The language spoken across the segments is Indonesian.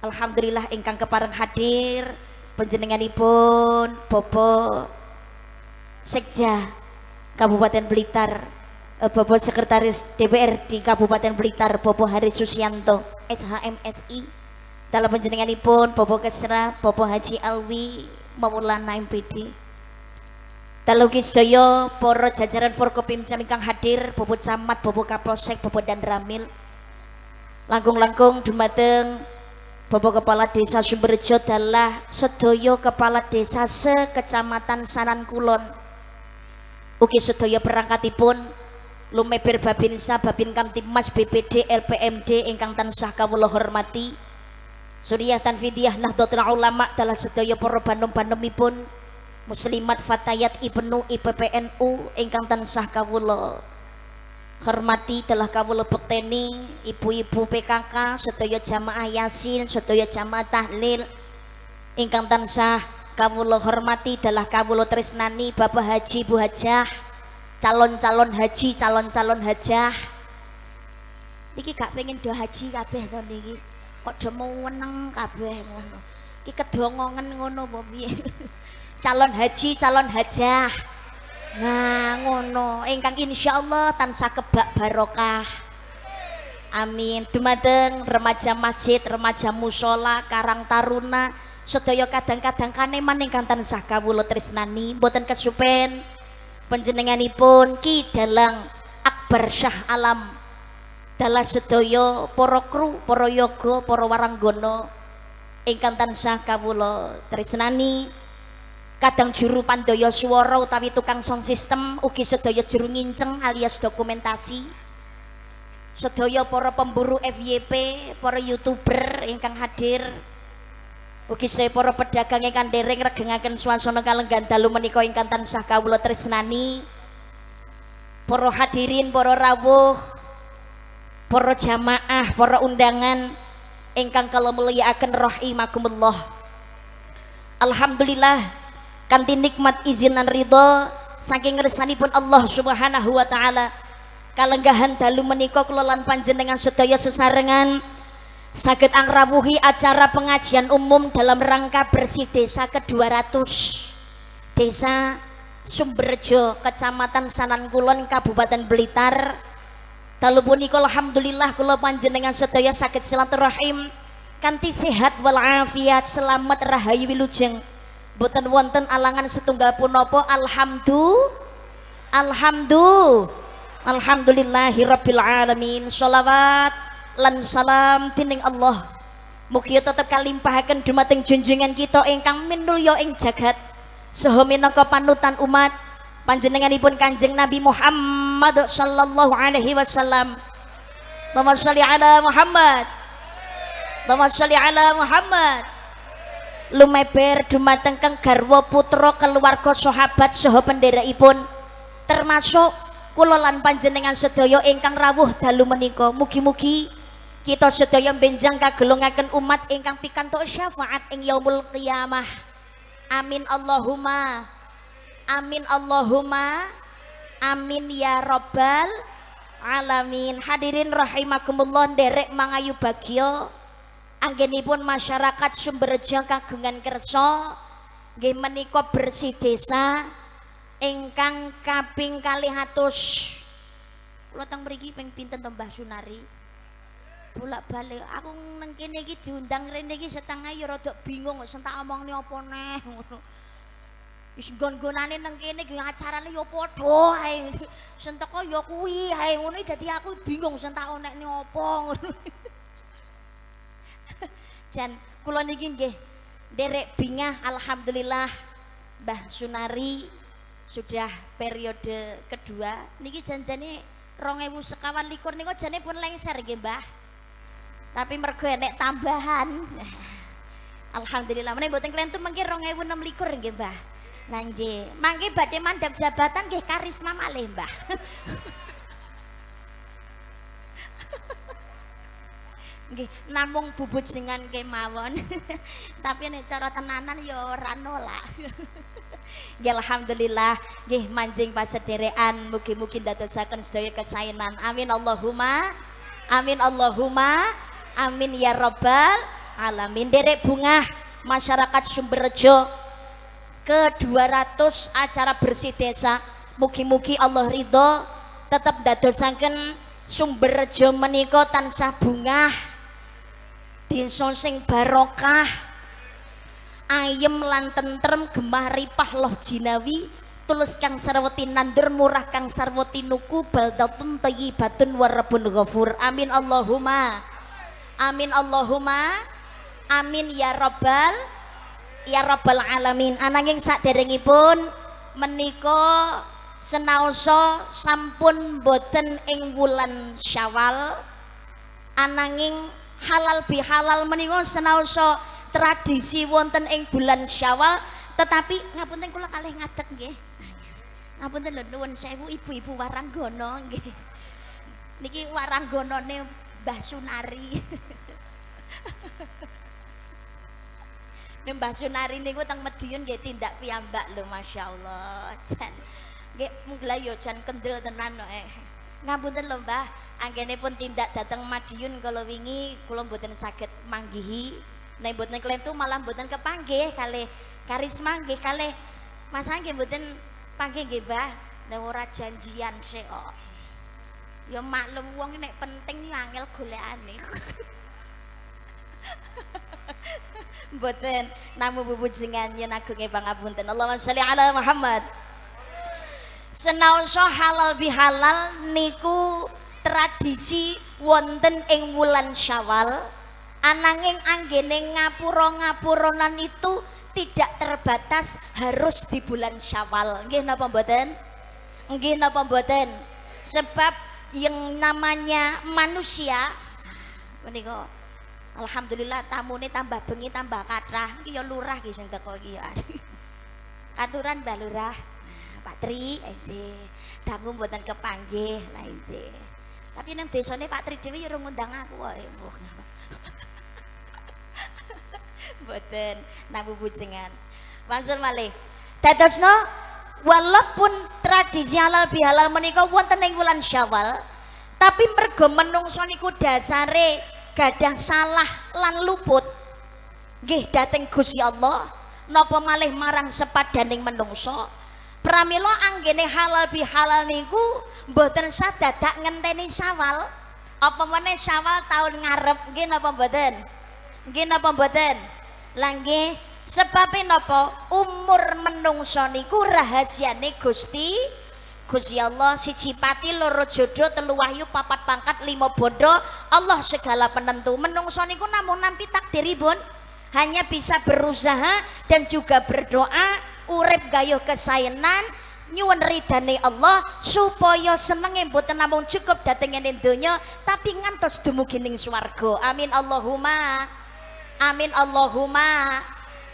Alhamdulillah ingkang kepareng hadir panjenenganipun Bapak Sekda Kabupaten Blitar, Bapak Sekretaris DPR di Kabupaten Blitar Bapak Haris Susianto SHMSI, dalam panjenenganipun Bapak Kesra Bapak Haji Alwi Maulana MPD, dalam sedaya para jajaran Forkopimda ingkang hadir, Bapak Camat, Bapak Kapolsek, Bapak Dan Ramil, langkung-langkung dumateng Bapak Kepala Desa Sumberjo dalah sedaya kepala desa sekecamatan Sanan Kulon, ugi sedaya perangkatipun lumeber Babinsa Babin Kamtibmas BPD LPMD ingkang tansah kawula hormati, Suriah Tanfidiyah Nahdlatul Ulama dalah sedaya para bandom-bandomipun muslimat fatayat ibnu IPPNU ingkang tansah kawula hormati, telah kawula bekteni ibu-ibu PKK, sedaya jamaah Yasin, sedaya jamaah tahlil ingkang tansah kawula hormati, telah kawula tresnani Bapak Haji Bu Hajah, calon-calon haji, calon-calon hajah. Niki gak pengen do haji kabeh to niki. Kok do meneng kabeh ngono. Iki kedongongen ngono apa piye? Calon haji, calon hajah. Nah ngono ingkang insyaallah tansah kebak barokah, amin. Dumateng remaja masjid, remaja musola, karang taruna, sedaya kadang-kadang kaneman ingkang tansah kawula tresnani, boten kesupen panjenenganipun Ki Dalang Akbar Syah Alam, dalah sedaya para kru, para yoga, para waranggono ingkang tansah kawula tresnani, kadang juru pandaya swara utawi tukang sound system, ugi sedaya juru nginceng alias dokumentasi, sedaya para pemburu FYP, para youtuber ingkang hadir, ugi sedaya para pedagang ingkang dereng regengaken swasana kalenggan dalu menika ingkang tansah kawula tresnani, para hadirin, para rawuh, para jamaah, para undangan ingkang kala mulyakaken rahimakumullah. Alhamdulillah kanthi nikmat izinan ridho saking ngersanipun Allah Subhanahu wa taala, kalenggahan dalu menika kula lan panjenengan sedaya sesarengan saged angrawuhi acara pengajian umum dalam rangka bersih desa ke-200 Desa Sumberjo, Kecamatan Sanan Kulon, Kabupaten Blitar. Dalu punika alhamdulillah kula panjenengan sedaya saged silaturahim kanthi sehat walafiat, selamat rahayu wilujeng, boten wonten alangan setunggal punapa. Alhamdulillahi rabbil alamin. Sholawat lan salam tining Allah mugi tetep kalimpahaken dumateng junjungan kita ingkang minulya ing jagat saha minangka panutan umat panjenenganipun Kanjeng Nabi Muhammad sallallahu alaihi wasallam. Allahumma sholli ala Muhammad, Allahumma sholli ala Muhammad. Lumeber dumateng kang garwa putra keluarga sahabat saha penderaipun, termasuk kula lan panjenengan sedaya ingkang rawuh dalu menika. Mugi-mugi kita sedaya benjang kagolongaken umat ingkang pikantuk syafaat ing yaumul qiyamah. Amin Allahumma, amin Allahumma, amin ya rabbal alamin. Hadirin rahimakumullah, nderek mangayu bagya anggenipun masyarakat Sumberjo kagungan kersa nggih menika bersih desa ingkang kaping 200. Kula teng mriki ping pinten to Mbah Sunari? Bolak-balik aku nang kene iki diundang rene iki setengah ya rada bingung kok tak omongne apa neh ngono. Wis nggon-nggonane nang kene iki acarane ya padha ae. Sen teko ya kuwi ae ngono dadi aku bingung sen tak onekne apa ngono. Jan kula niki nggih derek bingah alhamdulillah Mbah Sunari sudah periode kedua niki janjane 2021 niku jane pun lengser nggih Mbah, tapi mergo enek tambahan. Alhamdulillah meneh mboten klentu mengki 2026 nggih Mbah. Lah nggih mangke badhe mandhap jabatan nggih karisma malih Mbah. Nggih namung bubut jenengan kemawon. Tapi nek cara tenanan ya ora nolak. Nggih alhamdulillah nggih manjing pasederekan mugi-mugi ndadosaken sedaya kesaenan. Amin Allahumma, amin Allahumma, amin ya rabbal alamin. Derek bunga masyarakat Sumberjo ke 200 acara bersih desa. Mugi-mugi Allah ridho tetap dadosaken Sumberjo menika tansah bungah, desa sing barokah, ayem lan tentrem, gemah ripah loh jinawi, tulus kang sarwati nandur, murah kang sarwati nuku, baldatun thayyibatun warabun ghafur. Amin Allahumma amin Allahumma amin ya rabbal alamin. Ananging saderengipun menika senaosa sampun boten ing wulan Syawal, ananging halal bihalal menika senaosa tradisi wonten ing bulan Syawal, tetapi ngapunten kula kalih ngadeg nggih. Ngapunten lho nuwun sewu ibu-ibu Waranggana nggih. Niki warangganane Mbah Sunari. Mbah Sunari niku teng Madiun nggih tindak piyambak lho masyaallah. Jan nggih mulai yo jan kendel tenan kok. Ngapunten lho Mbah, anggenipun tindak dateng Madiun kala wingi kula mboten saged manggihi. Nek mboten klentu malah mboten kepanggih kalih karisma nggih kalih Mas nggih mboten panggih nggih Mbah. Nek ora janjian sik kok. Ya maklum wong nek penting angel golekane. Mboten namung bubujengan yen agunge pangapunten. Allahumma sholli ala Muhammad. Senaosa halal bihalal niku tradisi wonten ing wulan Syawal, ananging anggene ngapura-ngapuronan itu tidak terbatas harus di bulan Syawal. Nggih napa mboten? Nggih napa mboten? Sebab yang namanya manusia menika alhamdulillah tamune tambah bengi tambah kathah. Iki ya lurah iki sing teko iki ya. Katuran Mbah Lurah. Pak Tri nggih. Dangu mboten kepanggih lah nggih. Tapi nang desane Pak Tri dhewe ya ora ngundang aku wae. Mboten nang bubujengan. Mansur malih. Dadosno walaupun tradisi halal bihalal menika wonten ing wulan Syawal, tapi mergo menungso niku dasare gadah salah lan luput nggih dhateng Gusti Allah napa malih marang sepadaning menungso. Pramila anggene halal bihalal niku mboten sadadak ngenteni Syawal, apa meneh Syawal tahun ngarep nggih napa mboten? Nggih napa mboten? Lah nggih sebabe napa umur menungso niku rahasiane Gusti Allah. Siji pati, loro jodoh, telu wahyu, papat pangkat, lima bondo, Allah segala penentu. Menungso niku namung nampi takdiripun, hanya bisa berusaha dan juga berdoa, urip gayuh kesaenan, nyuwun ridane Allah supaya senenge mboten namung cukup dhateng ing donya tapi ngantos dumugi ning swarga. Amin Allahumma amin Allahumma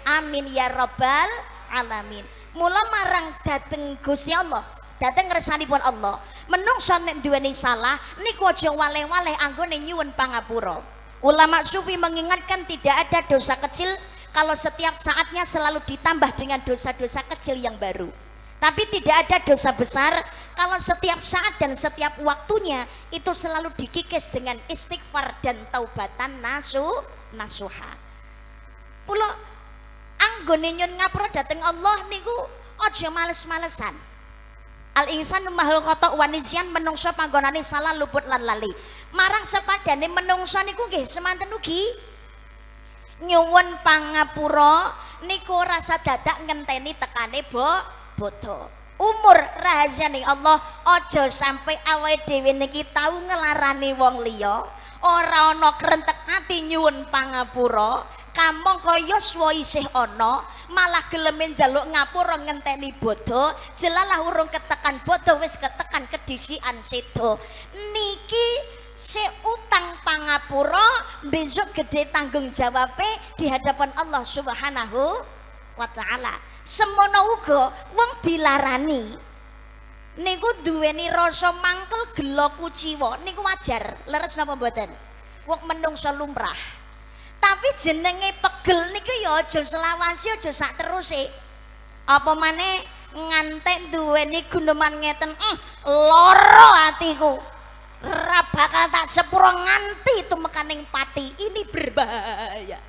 amin ya rabbal alamin. Mula marang dhateng Gusti Allah, dhateng ngersanipun Allah, menungso nek duweni salah niku aja waleh-waleh anggone nyuwun pangapura. Ulama sufi mengingatkan tidak ada dosa kecil kalau setiap saatnya selalu ditambah dengan dosa-dosa kecil yang baru. Tapi tidak ada dosa besar kalau setiap saat dan setiap waktunya itu selalu dikikis dengan istighfar dan taubatan nasuha. Pulo anggone nyun ngapura dhateng Allah niku aja males-malesan. Al insanu mahal khata' wa nisyan, menungso panggonane salah luput lan lali. Marang sepadane menungso niku nggih semanten ugi nyuwun pangapura niku rasa dadak ngenteni tekane bodho. Umur rahasiane Allah, aja sampai awake dhewe niki tau ngelarani wong liya, ora ana krentek ati nyuwun pangapura, kamangka yuswa isih ana, malah gelem njaluk ngapura ngenteni bodho, jelalah urung ketekan bodho wis ketekan kedisikan sedo. Niki se utang pangapura besok gede tanggung jawabe di hadapan Allah Subhanahu wa taala. Semono uga wong dilarani niku duweni rasa mangkel gelo kuciwa niku wajar, leres napa mboten? Wong menungso lumrah. Tapi jenenge pegel niku ya aja selawasi, aja sak teruse. Apa maneh ngantek duweni guneman ngeten, loro atiku. Ora bakal tak sepuro nganti tumekaning pati. Ini berbahaya.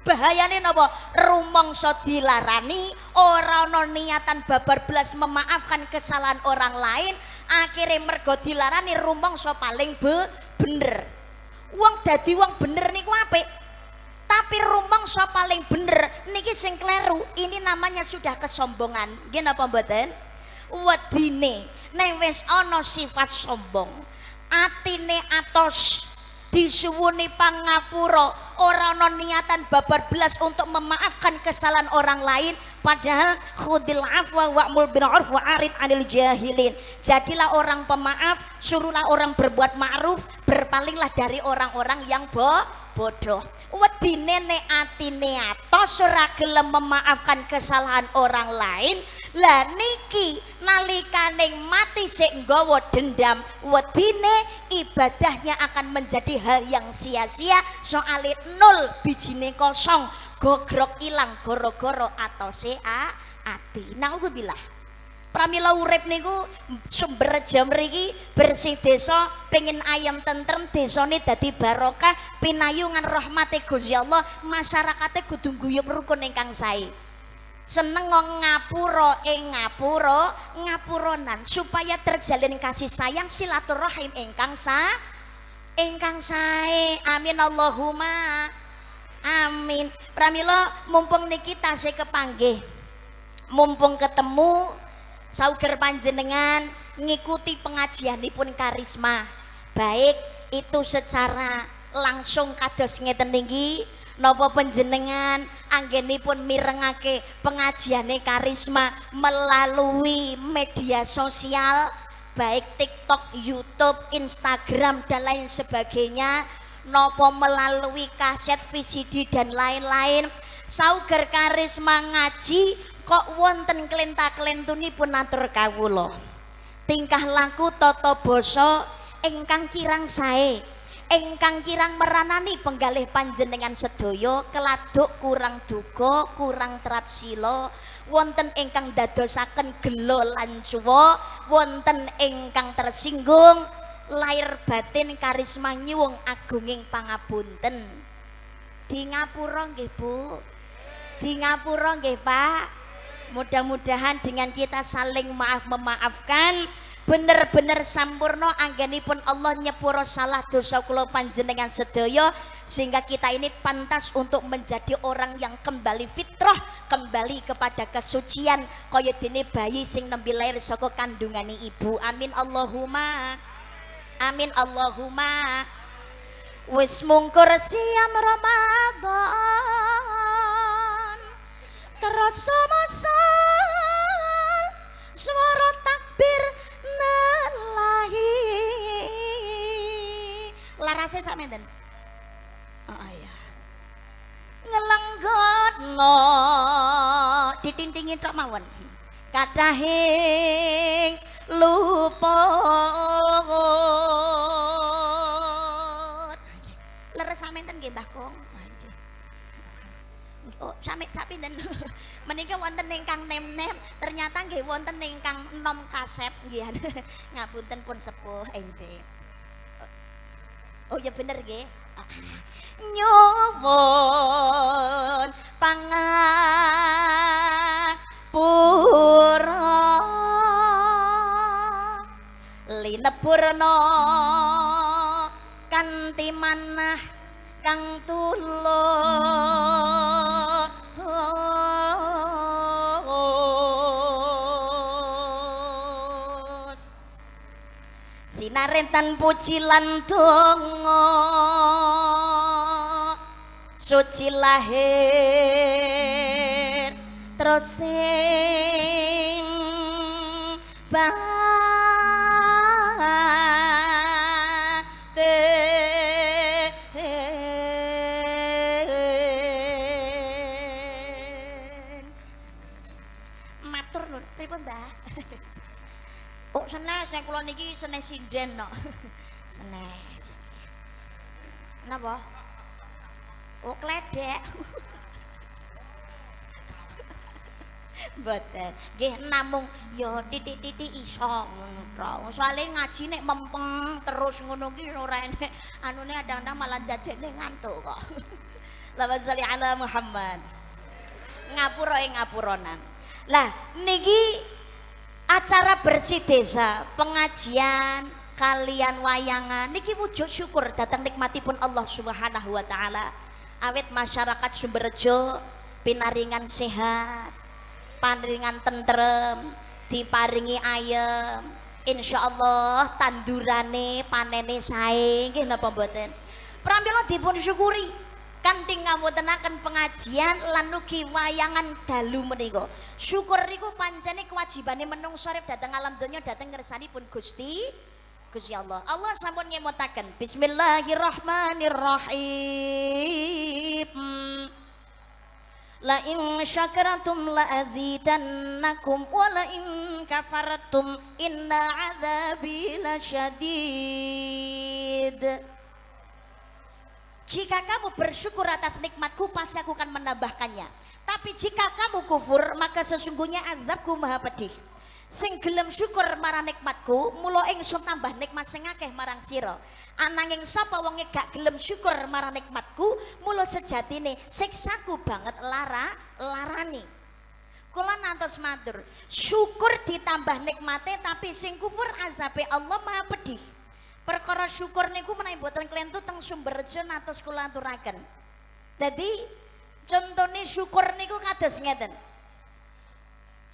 Bahayane napa? Rumangsa dilarani ora ana niatan babar blas memaafkan kesalahan orang lain, akhirnya mergo dilarani rumangsa paling bener. Wong dadi wong bener niku apik, tapi rumangsa paling bener niki sing kleru. Ini namanya sudah kesombongan. Nggih napa mboten? Wedine nek wis ana sifat sombong, atine atos, disuwuni pangapura, ora ana niatan babar belas untuk memaafkan kesalahan orang lain, padahal khudil afwa wa'mul bil 'urf wa 'arid 'anil jahilin. Jadilah orang pemaaf, suruhlah orang berbuat ma'ruf, berpalinglah dari orang-orang yang bodoh. Wedine nek atine atos ora gelem memaafkan kesalahan orang lain, lah niki nalikane mati sik nggawa dendam, wedine ibadahnya akan menjadi hal yang sia-sia, soalnya nol bijine kosong, gogrok ilang goro-goro atose ati. Naudzubillah. Pramila urip niku sumber jam mriki bersih desa, pengen ayam tentrem, desane dadi barokah, pinayungan rahmate Gusti Allah, masyarakate kudu guyub rukun ingkang sae. Seneng ngapura ngapuronan supaya terjalin kasih sayang silaturahim ingkang sae. Amin Allahumma amin. Pramila mumpung niki tasih kepanggih, mumpung ketemu sauger panjenengan ngikuti pengajianipun Karisma, baik itu secara langsung kados ngeten niki napa panjenengan anggenipun mirengake pengajiane Karisma melalui media sosial baik TikTok, YouTube, Instagram dan lain sebagainya, napa melalui kaset, VCD dan lain-lain. Sauger Karisma ngaji kok wonten klenta-klentunipun atur kawula. Tingkah laku tata basa ingkang kirang sae, ingkang kirang meranani penggalih panjenengan sedaya, keladuk kurang duga, kurang trapsila, wonten ingkang dadosaken gelo lan cuwa, wonten ingkang tersinggung, lair batin Karisma nyuwung agunging pangapunten. Di ngapura nggih Bu, di ngapura nggih Pak. Mudah-mudahan dengan kita saling memaafkan bener-bener sampurno anggenipun Allah nyepuro salah dosa kula panjenengan sedaya, sehingga kita ini pantas untuk menjadi orang yang kembali fitrah, kembali kepada kesucian kaya dene bayi sing nembe lair saka kandungane ibu. Amin Allahumma amin Allahumma. Wis mungkur siam Ramadan, terasa masa suara takbir nelahi. Larase sak menten. Oh iya. Ngelenggono ditintingi tok mawon. Kadahing luput. Leres sak menten nggih Mbah Kong. Oh, sampe pinten menika wonten ingkang nem-nem, ternyata nggih wonten ingkang nom kasep nggih. Ngapunten pun sepuh enjing. Oh ya bener nggih. Nyuwun pangapura linepurna kanthi manah kang tulus, sinarentan puji lan donga, suci lahir terus sing oh senes nek kula niki senes sinden no. Senes. Napa? Oh kledek. Mboten. Nggih namung ya titik-titik iso ngono tok. Soale ngaji nek mempeng terus ngono ki ora enek anune kadang-kadang malah dadekne ngantuk kok. Allahumma sholli ala Muhammad. Ngapura ing ngapuronan. Lah niki acara bersih desa, pengajian kalian wayangan niki wujud syukur datang nikmatipun Allah Subhanahu wa taala. Awit masyarakat Sumberjo pinaringan sehat, paringan tentrem, diparingi ayem. Insyaallah tandurane panene sae nggih napa mboten. Pramila dipun syukuri kanthi ngamutenaken pengajian lan ugi wayangan dalu menika. Syukur niku pancene kewajibane menungso urip dhateng alam donya dhateng ngersanipun Gusti Allah. Allah sampun ngemutaken. Bismillahirrahmanirrahim. La in syakartum la azidannakum wa la in kafartum inna adzabi lasyadid. Jika kamu bersyukur atas nikmatku, pasti aku akan menambahkannya. Tapi jika kamu kufur, maka sesungguhnya azabku maha pedih. Sing gelem syukur marang nikmatku, mula ingsun tambah nikmat sing akeh marang sira. Ananging sapa wonge gak gelem syukur marang nikmatku, mula sejatine siksaku banget larani. Kula nantos matur, syukur ditambah nikmate tapi sing kufur azabe Allah maha pedih. Perkara syukur niku menawi boten klentu teng Sumberjo natos kula aturaken. Dadi contone syukur niku kados ngeten.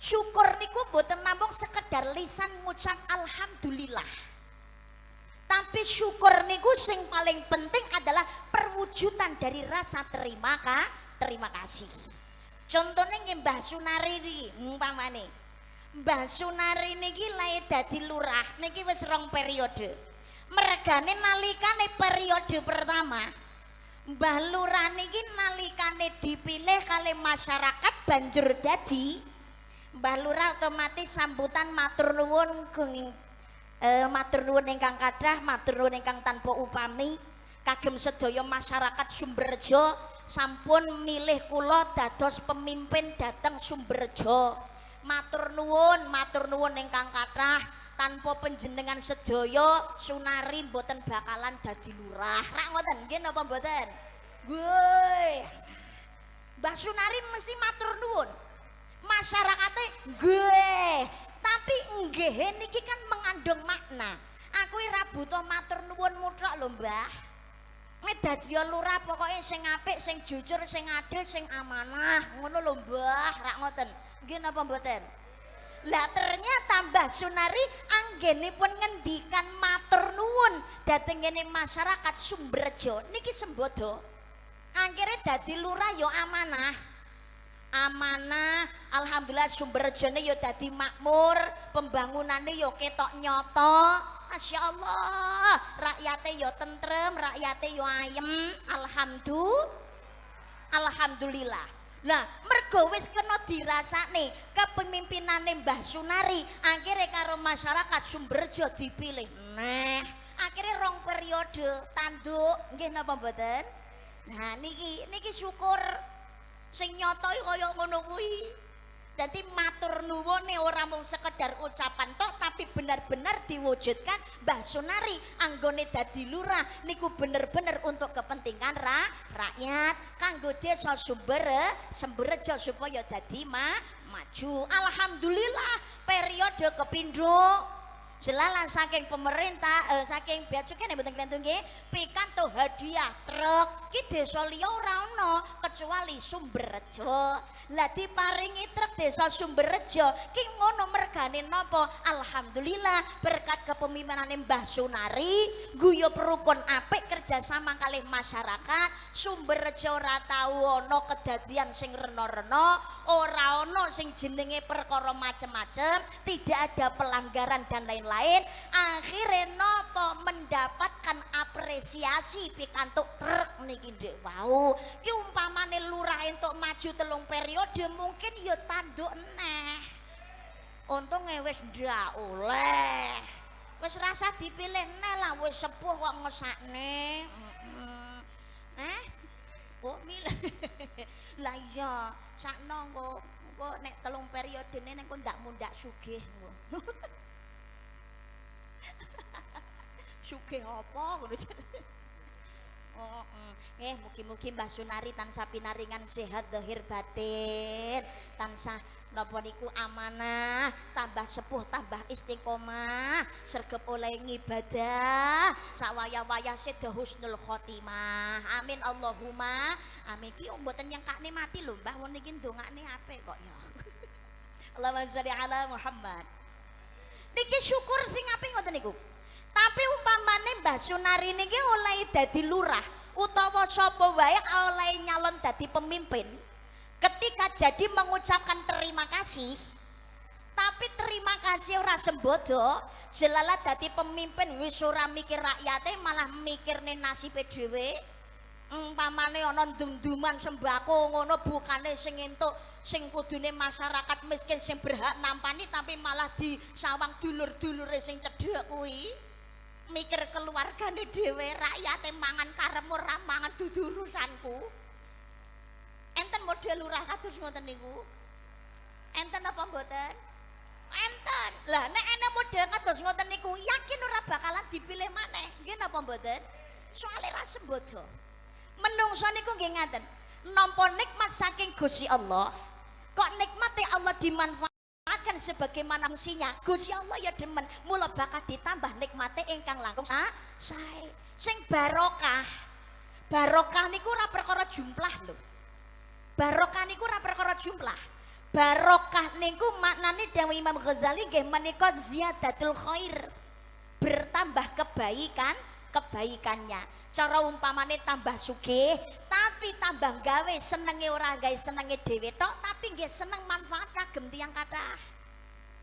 Syukur niku boten namung sekedar lisan ngucap alhamdulillah. Tapi syukur niku sing paling penting adalah perwujudan dari rasa terima kasih. Contohnya nggih Mbah Sunari niki umpamane. Mbah Sunari niki lae dadi lurah niki wis 2 periode. Mergane nalikane periode pertama Mbah Lurah niki nalikane dipilih kali masyarakat banjur dadi Mbah Lurah otomatis sambutan matur nuwun matur nuwun ingkang kathah, matur nuwun ingkang tanpa upami kagem sedaya masyarakat Sumberjo sampun milih kula dados pemimpin dhateng Sumberjo. Matur nuwun ingkang kathah. Tanpa penjenengan sedaya Sunari mboten bakalan dadi lurah. Rak ngoten nggih napa mboten? Nggih. Mbah Sunari mesti matur nuwun. Masyarakate nggih. Tapi nggih niki kan mengandung makna. Aku ora butuh matur nuwun mutlak lho, Mbah. Nek dadi lurah pokoke sing apik, sing jujur, sing adil, sing amanah. Ngono lho, Mbah. Rak ngoten. Nggih napa mboten? Lah ternyata Mbah Sunari anggenipun ngendikan matur nuwun dhateng ngene masyarakat Sumberjo niki sembodo. Akhire dadi lurah ya amanah. Amanah, alhamdulillah Sumberjone ya dadi makmur, pembangunane ya ketok nyata. Masyaallah, rakyate ya tentrem, rakyate ya ayem. Alhamdulillah. Lah mergo wis kena dirasakne kepemimpinane Mbah Sunari, akhirnya karo masyarakat Sumberjo dipilih. Nah, akhirnya 2 periode tanduk, nggih napa mboten? Nah niki syukur sing nyata kaya ngono kuwi. Dadi matur nuwune ora mung sekedar ucapan tok tapi benar-benar diwujudkan. Mbah Sunari anggone dadi lurah niku bener-bener untuk kepentingan rakyat kanggo desa Sumberjo supaya dadi maju. Alhamdulillah periode kepindho jelalan saking pemerintah saking bea cukai mboten klentu nggih pikantuk hadiah truk ki desa liya ora ana kecuali Sumberjo. Lah diparingi truk desa Sumberjo ki ngono mergane napa? Alhamdulillah berkat kepemimpinane Mbah Sunari guyub rukun apik kerjasama kalih masyarakat Sumberjo ora tau ana kedadian sing rena-rena, ora ana sing jenenge perkara macem-macem, tidak ada pelanggaran dan lain-lain. Akhirnya napa? Mendapatkan apresiasi pikantuk truk niki ndek wau. Ki umpamane lurah entuk maju 3 periode mungkin ya tanduk neh. Untunge wis ndak oleh. Wis rasa dipilih neh lah wis sepuh kok ngesakne. Kok milih. Lah iya, sakno kok nek 3 periodene nek kok ndak mundak sugih engko. Sugih apa ngono. Mugi-mugi Mbah Sunari tansah pinaringan sehat zahir batin, tansah napa niku amanah, tambah sepuh, tambah istiqomah, sregep oleh ngibadah, sawaya-waya sedo husnul khotimah. Amin Allahumma amin. Ki mboten nyengkakne mati lho Mbah, mun niki ndongakne apik kok ya. Allahumma sholli ala Muhammad. Niki syukur sing apik ngoten niku. Tapi umpamane Mbah Sunari niki oleh dadi lurah utawa sapa wae oleh nyalon dadi pemimpin, ketika jadi mengucapkan terima kasih, tapi terima kasih ora sembodo, jelalah dadi pemimpin wis ora mikir rakyate malah mikirne nasibe dhewe. Umpamane ana ndum-nduman sembako ngono bukane sing entuk sing kudune masyarakat miskin sing berhak nampani, tapi malah disawang dulur-dulure sing cedhek kuwi. Mikir keluargane dhewe, rakyate mangan karem ora mangan dudu urusanku. Enten model lurah kados ngoten niku? Enten apa mboten? Enten. Lah nek ana model kados ngoten niku yakin ora bakalan dipilih maneh. Nggih napa mboten? Soale ra sembodo. Menungso niku nggih ngaten. Nampa nikmat saking Gusti Allah, kok nikmate Allah dimanfaatkan akan sebagaimana mestinya. Gusti Allah ya demen, mula bakal ditambah nikmate ingkang langkung sae. Sing barokah. Barokah niku ora perkara jumlah lho. Barokah niku ora perkara jumlah. Barokah niku maknane dawuh Imam Ghazali nggih menika ziyadatul khair. Bertambah kebaikannya. Cara umpamane tambah sugih, tapi tambah gawe senenge ora gawe senenge dhewe tok, tapi nggih seneng manfaat kagem tiyang kathah.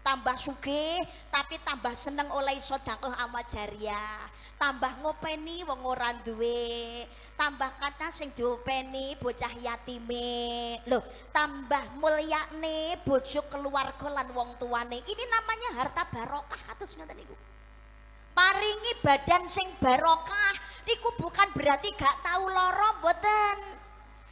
Tambah sugih, tapi tambah seneng oleh sedekah amal jariyah. Tambah ngopeni wong ora duwe, tambah kathah sing diopeni bocah yatime. Loh, tambah mulyane bojo keluarga lan wong tuane. Ini namanya harta barokah atus ngoten niku. Paringi badan sing barokah niku bukan berarti gak tahu lara mboten.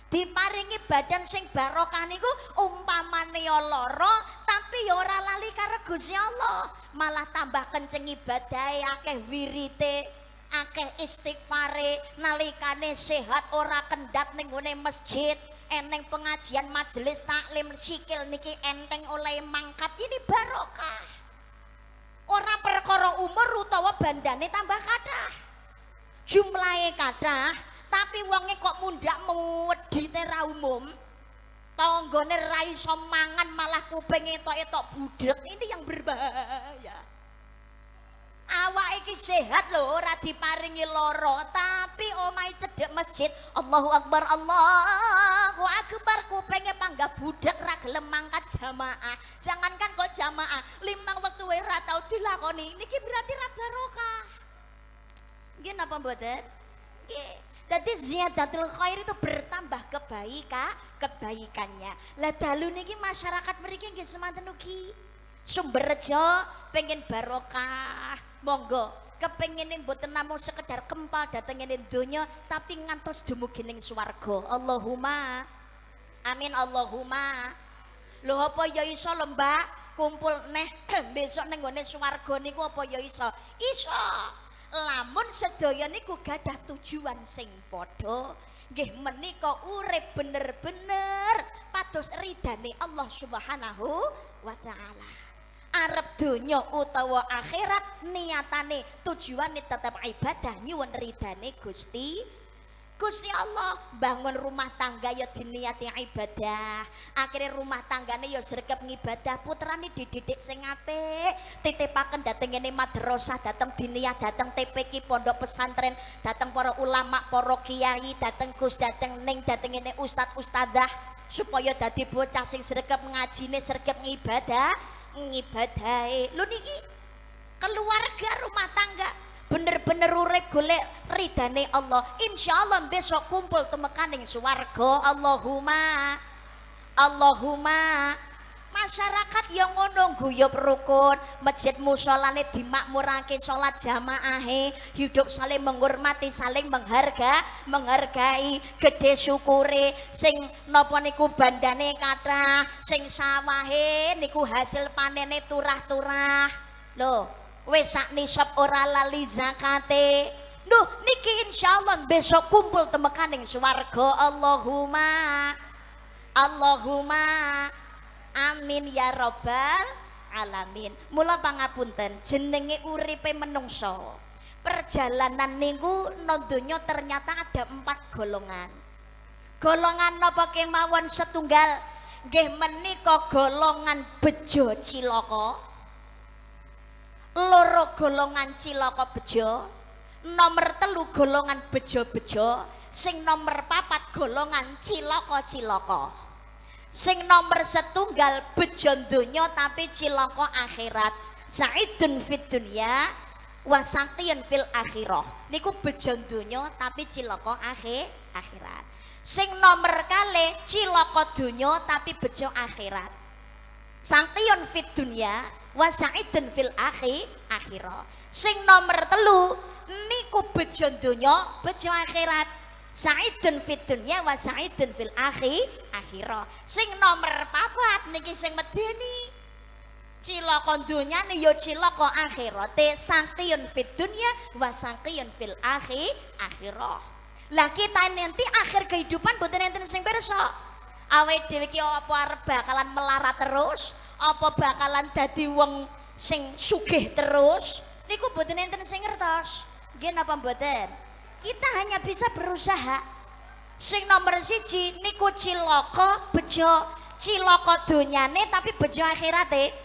Diparingi badan sing barokah niku umpamane ya lara tapi ya ora lali karo Gusti Allah, malah tambah kenceng ibadahe, akeh wirite, akeh istighfare, nalikane sehat ora kendhat ning gone masjid, eneng pengajian majelis taklim sikil niki enteng oleh mangkat. Ini barokah. Ora perkara umur utawa bandane tambah kathah. Jumlahe kathah, tapi wonge kok mundhak wedhite ra umum. Tanggane ra iso mangan malah kuping etok-etok budhek. Ini yang berbahaya. Awake iki sehat lho, ora diparingi lara, tapi omahe cedhek masjid, Allahu Akbar, Allahu Akbar, kupinge panggah budhek ra gelem mangkat jamaah. Jangankan kok jamaah, 5 wektu wae ra tau dilakoni. Niki berarti ra barokah. Nggih napa mboten? Nggih. Dadi ziyadatul khair itu bertambah kebaikannya. Lah dalu niki masyarakat mriki nggih semanten ugi. Sumberjo pengen barokah, monggo. Kepengine mboten namung sekedar kempal dateng ning donya, tapi ngantos dumugi ning swarga. Allahumma amin Allahumma. Lho apa ya iso lho Mbak kumpul neh besok ning gone swarga niku apa ya iso? Iso. Lamun sedaya niku gadah tujuan sing padha, nggih menika urip bener-bener pados ridane Allah Subhanahu wa taala. Arep donya utawa akhirat niatane tujuane tetep ibadah nyuwun ridane Gusti Allah. Bangun rumah tangga ya diniati ibadah, akhirnya rumah tanggane ya sregep ngibadah, putrane dididik sing apik, titipaken dateng ngene madrasah, dateng diniyah, dateng TPQ pondok pesantren, dateng para ulama, para kiai, dateng Gus, dateng ning, dateng ngene ustadz ustadzah, supaya dadi bocah sing sregep ngajine, sregep ngibadahe. Lho niki keluarga rumah tangga bener-bener urip golek ridane Allah. Insyaallah besok kumpul temekaning swarga. Allahumma. Masyarakat yang ngono guyub rukun, masjid musholane dimakmurake, salat jamaahe, hidup saling menghormati, saling menghargai, gede syukure, sing napa niku bandane kathah, sing sawahe niku hasil panene turah-turah. Lho, wis sak nisab ora lali zakate, Duh niki insyaallah besok kumpul temekaning swarga. Allahumma amin ya robbal alamin. Mula pangapunten, jenenge uripe menungso, perjalanan niku nang donya ternyata ada 4 golongan. Golongan napa kemawon setunggal nggih menika golongan bejo cilaka, loro golongan cilaka bejo, nomor 3 golongan bejo-bejo, sing nomor 4 golongan cilaka-cilaka, sing nomor setunggal bejo donya tapi cilaka akhirat. Saidun fid dunya wa saqiyun fil akhirah. Niku bejo donya tapi cilaka akhirat. Sing nomor kali cilaka donya tapi bejo akhirat. Saqiyun fid dunya wa sa'idun fil akhirah. Sing nomor 3 niku bejo donya bejo akhirat. Sa'idun fid dunya wa sa'idun fil akhirah. Sing nomor 4 niki sing medeni cilaka dunyane ya cilaka akhirate. Saqiyun fid dunya wa saqiyun fil akhirah. Lah kita nanti akhir kehidupan boten enten sing pirsa. Awake dhewe iki apa arep bakalan melarat terus, apa bakalan dadi wong sing sugih terus, niku boten enten sing ngertos. Nggih napa mboten? Kita hanya bisa berusaha. Sing nomor 1 niku cilaka bejo, cilaka donyane tapi bejo akhirate.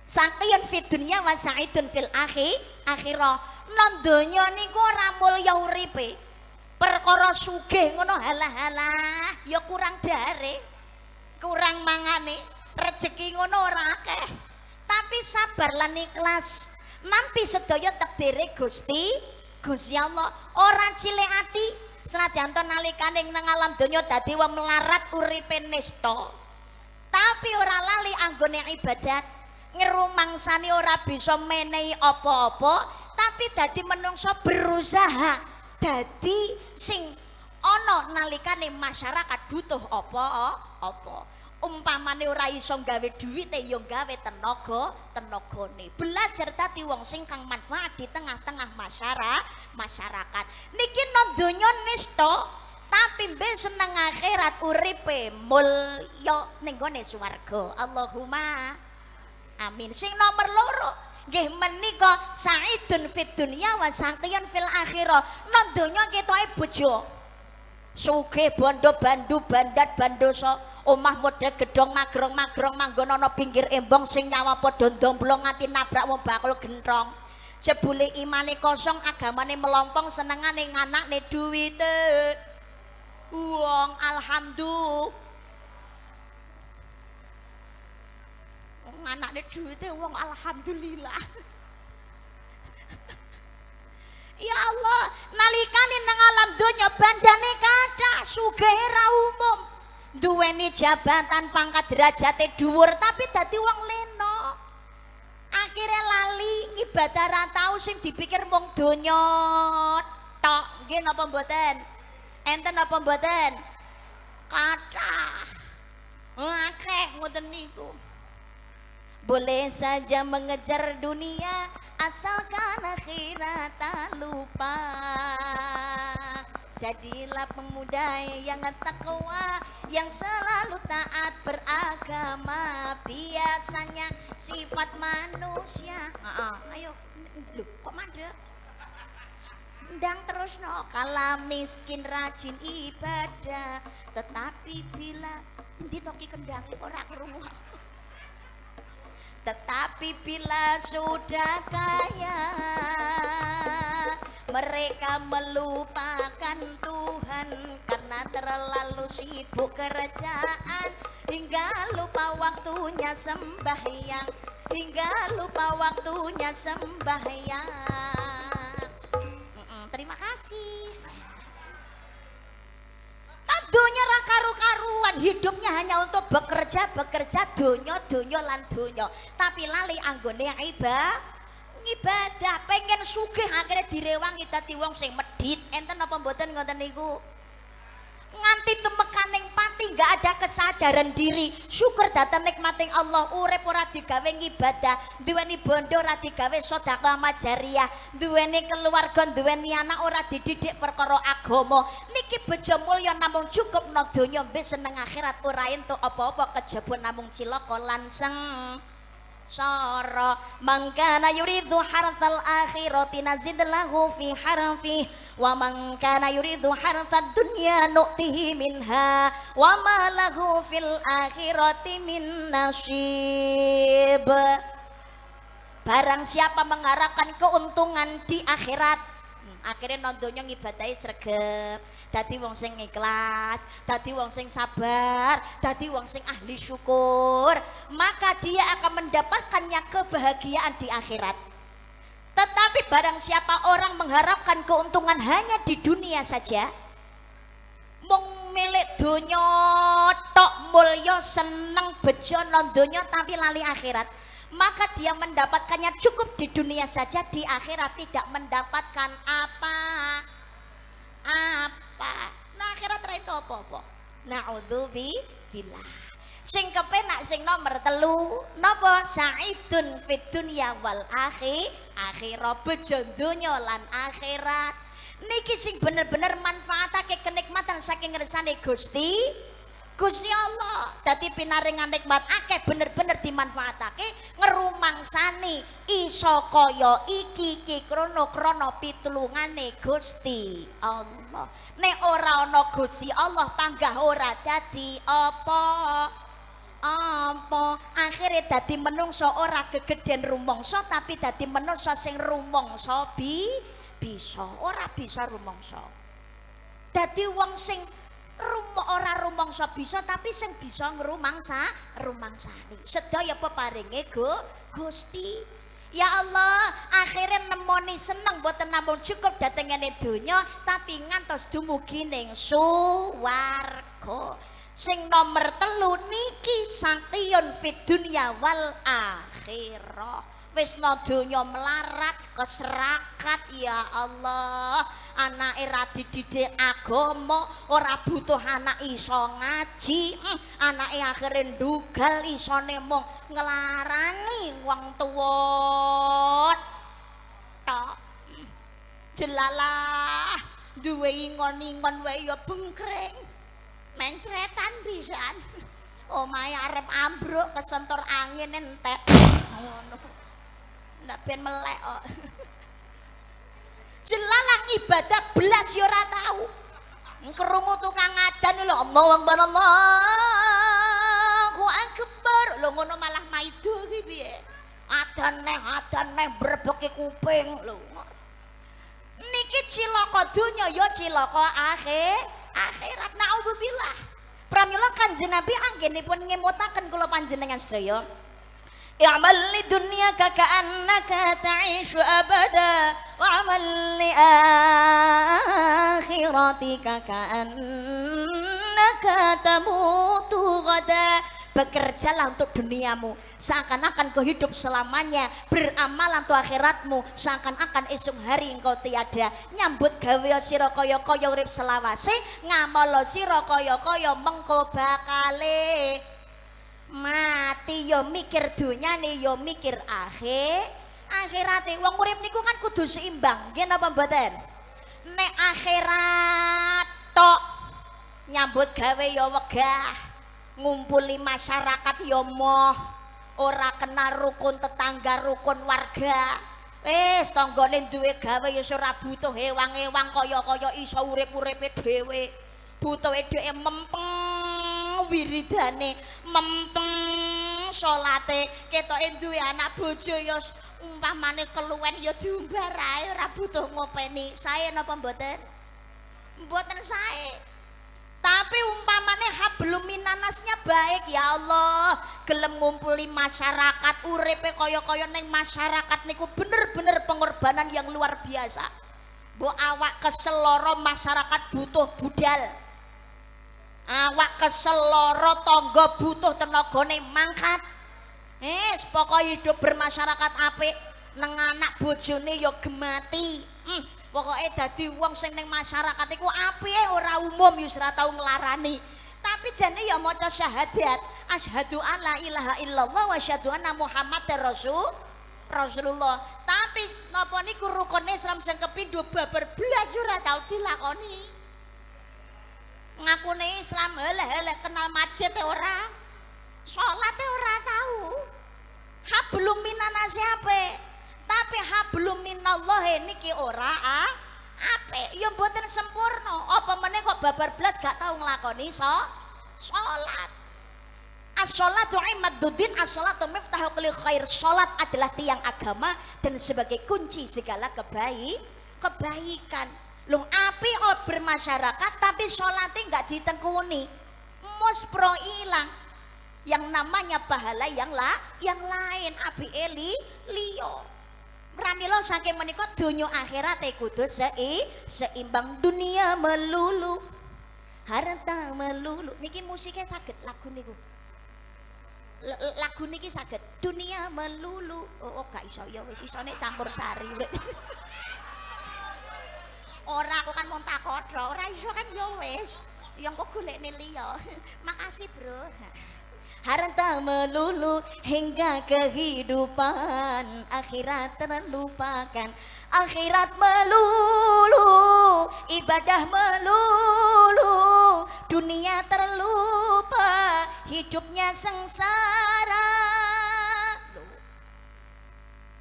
Saqiyun fid dunya wa sa'idun fil akhirah. Nang donya niku ora mulya uripe. Perkara sugih ngono halah-halah ya kurang dare, kurang mangane, rezeki ngono ora akeh. Tapi sabar lan ikhlas nampi sedaya takdire Gusti Allah. Ora cilik ati senadyan nalikane nang alam donya dadi wong melarat uripe nista, tapi ora lali anggone ibadat, ngerumangsani ora bisa menehi apa-apa, tapi dadi menungso berusaha dadi sing ana nalikane masyarakat butuh apa-apa. Umpamane ora iso gawe dhuwite ya gawe tenagane. Belajar dadi wong sing kang manfaat di tengah-tengah masyarakat. Niki nang donya nista, tapi mbek seneng akhirat uripe mulya ning gone swarga. Allahumma amin. Sing nomor 2 nggih menika sa'idun fid dunya wa saqiyun fil akhirah. Nang donya ketoke bojo sugih, bondo bandu bandat bandoso, omah model gedhong magrong-magrong manggon ana pinggir embong, sing nyawa padha ndomblong nganti nabrak wong bakul gentrong. Jebule imane kosong, agamane melompong, senengane nganakne duwite wong. Alhamdulillah anaknya duitnya wong alhamdulillah. Ya Allah, nalikane nang alam donya bandane kathah, sugih ra umum, duweni jabatan pangkat derajate dhuwur, tapi dadi wong leno. Akhire lali ibadah ra tau, sing dipikir mung donya tok. Nggih napa mboten? Enten napa mboten? Kathah. Akeh ngoten niku. Boleh saja mengejar dunia asalkan akhirat tak lupa. Jadilah pemuda yang takwa, yang selalu taat beragama. Biasanya sifat manusia. Ayo, kok mandek? Ndang terus no. Kala miskin rajin ibadah, tetapi bila ditoki kendang ora krungu. Tetapi bila sudah kaya, mereka melupakan Tuhan karena terlalu sibuk kerjaan, hingga lupa waktunya sembahyang, hingga lupa waktunya sembahyang. Terima kasih. Dunya ra karu-karuan, hidupnya hanya untuk bekerja donya lan donya, tapi lali anggone ibadah. Pengen sugih akhirnya direwangi dadi wong sing medhit. Enten apa mboten ngoten niku? Nganti temekaning mati nggak ada kesadaran diri. Syukur datang nikmating Allah, urip ora digawe ibadah, duweni bondo ora digawe sedekah majariyah, duweni keluarga, duweni anak ora dididik perkara agama. Niki bejo mulya namung cukup nang donya, mbek seneng akhirat ora entuk apa-apa, kejaba namung cilaka lan sara. Mangkana yuridu harthal akhirati nazid lahu fi harfi wa mangkana yuridu harthad dunya nu'tihi minha wa ma lahu fil akhirati min nasib. Barang siapa mengharapkan keuntungan di akhirat, akhirnya nontonnya ngibadahi sregep, dadi wong sing ikhlas, dadi wong sing sabar, dadi wong sing ahli syukur, maka dia akan mendapatkannya kebahagiaan di akhirat. Tetapi barang siapa orang mengharapkan keuntungan hanya di dunia saja, mung milik donya tok, mulya seneng bejo nang donya tapi lali akhirat, maka dia mendapatkannya cukup di dunia saja, di akhirat tidak mendapatkan apa-apa. Nah akhirat ra itu apa-apa. Na'udzubillah. Sing kepenak sing nomor 3 napa? Sa'idun fid dunya wal akhirah, bejo donya lan akhirat. Niki sing bener-bener manfaatake kenikmatan saking ngersane Gusti Allah. Dadi pinaringan nikmat akeh bener-bener dimanfaatake ngerumangsani iso kaya iki krana pitulungane Gusti Allah. Nek ora ana Gusti Allah panggah ora dadi apa akhirnya dadi menungso ora gegeden rumangsa, tapi dadi menungso sing rumangsa ora bisa rumangsa. Dadi wong sing ora rumangsa bisa, tapi sing bisa ngrumangsani. Sedaya peparinge Gusti. Ya Allah, akhirnya nemoni seneng boten namung cukup datengane donya, tapi ngantos dumugi ning swarga. Sing nomor 3 niki saktiyun fid dunya wal akhirah. Wis no donya melarat keserakat ya Allah. Anake ra dididik agama, ora butuh anak iso ngaji, anake akhire ndugal isone mung nglarani wong tuwa tok. Jelalah duwe ingon-ingon wae ya bengkreng. Mencretan pisan. Omahe arep ambruk kesentor angin entek. Ngono. Ndak ben melek kok. Jelalah ibadah belas ya ora tau. Krungu tukang ngadan lho, Allahu Akbar, Allahu Akbar. Lho ngono malah maido ki piye? Adan neh brebeke kuping lho. Niki cilaka donya ya cilaka akhirat. Naudzubillah. Pramila Kanjeng Nabi anggenipun ngemutaken kula panjenengan sedaya. I'mal li dunyaka ka'annaka ta'ishu abada wa 'amal li akhiratika ka'annaka tamutu ghada. Bekerjalah untuk duniamu seakan-akan kau hidup selamanya, beramal untuk akhiratmu seakan-akan esok hari engkau tiada. Nyambut gawe sira kaya-kaya urip selawase, ngamal sira kaya-kaya mengko bakale mati. Yo mikir dunyane, yo mikir akhirate. Wong urip niku kan kudu seimbang, nggih napa mboten? Nek akhirat tok nyambut gawe yo wegah, ngumpuli masyarakat yo moh, ora kenal rukun tetangga, rukun warga. Wis tanggane duwe gawe ya ora butuh ewang-ewang kaya-kaya iso urip-uripe dhewe. Butuhe dhewe mempeng wiridane, mempeng salate, ketoke duwe anak bojo ya umpamane keluwen ya diumbar ae, ora butuh ngopeni. Sae napa mboten? Mboten sae. Tapi umpamane hablum minanasnya baik ya Allah, gelem ngumpuli masyarakat, uripe kaya-kaya ning masyarakat niku bener-bener pengorbanan yang luar biasa. Mbok awak keseloro masyarakat butuh budal, awak keseloro tangga butuh tenagane mangkat. Pokok hidup bermasyarakat apik, neng anak bojone ya gemati. Pokoknya dadi wong sing ning masyarakat iku apike ora umum, ya ora tau nglarani. Tapi tapi jane ya maca syahadat asyhadu alla ilaha illallah wa asyhadu anna muhammadar Rasulullah. Tapi napa niku rukun Islam sing kepindho babar blas ora tau dilakoni. Ngakune Islam hele-hele kenal masjid ora. Salate ora tau. Hablum minanasi ape. Tapi hablum minallahi niki ora apik. Ya mboten sempurna. Apa meneh kok babar blas gak tau nglakoni salat. As-sholatu imaduddin, as-sholatu miftahu kulli khair. Salat adalah tiang agama dan sebagai kunci segala kebaikan. Loh api bermasyarakat tapi sholatnya nggak ditekuni, muspro ilang. Yang namanya pahala yang lain api eli liyo. Pramila saking menika donya akhirat kudu seimbang. Dunia melulu, harta melulu. Niki musiknya saged lagu niku. Lagu niki saged dunia melulu. Oh gak iso ya wis isone campur sari. Ora aku kan mau takut, ora iso kan ya wis. Yang kok golekne liya. Makasih, Bro. Harta melulu hingga kehidupan, akhirat terlupakan. Akhirat melulu, ibadah melulu, dunia terlupa, hidupnya sengsara.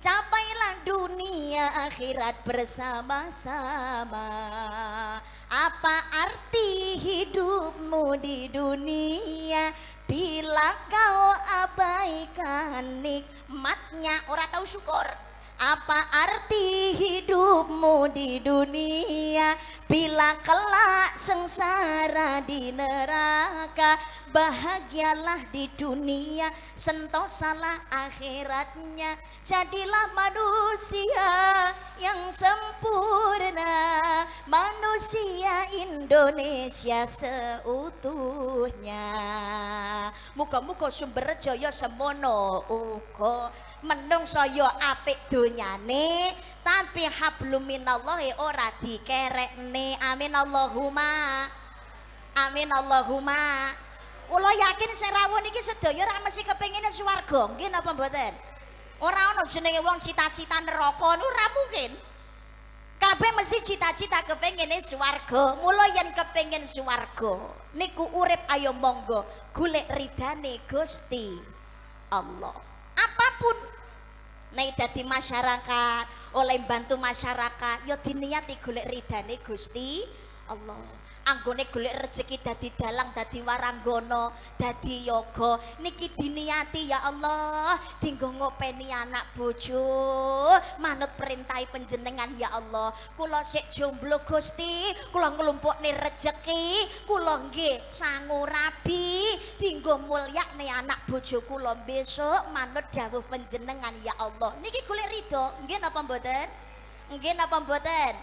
Capailah dunia akhirat bersama-sama. Apa arti hidupmu di dunia bila kau abaikan nikmatnya, ora tahu syukur? Apa arti hidupmu di dunia bila kelak sengsara di neraka? Bahagialah di dunia, sentosalah akhiratnya. Jadilah manusia yang sempurna, manusia Indonesia seutuhnya. Muga-muga Sumberjo ya semono uga. Menungso yo apik donyane tapi hablum minallahi ora dikerekne. Amin Allahumma. Amin Allahumma. Kula yakin sing rawuh niki sedaya ra mesti kepengine swarga, nggih napa mboten? Ora ana jenenge wong cita-cita neraka niku ora mungkin. Kabeh mesti cita-cita kepengine swarga. Mula yen kepengin swarga niku urip ayo monggo golek ridane Gusti Allah. Apapun nek dadi masyarakat, oleh bantu masyarakat, ya diniati golek ridane Gusti Allah. Anggone golek rezeki dadi dalang, dadi waranggana, dadi yoga. Niki diniati ya Allah, dinggo ngopeni anak bojo, manut perintah panjenengan ya Allah. Kula sik jomblo Gusti, kula nglumpukne rezeki, kula nggih sangu rabi, dinggo mulyakne anak bojo kula besok manut dawuh panjenengan ya Allah. Niki golek ridho, nggih napa mboten? Nggih napa mboten?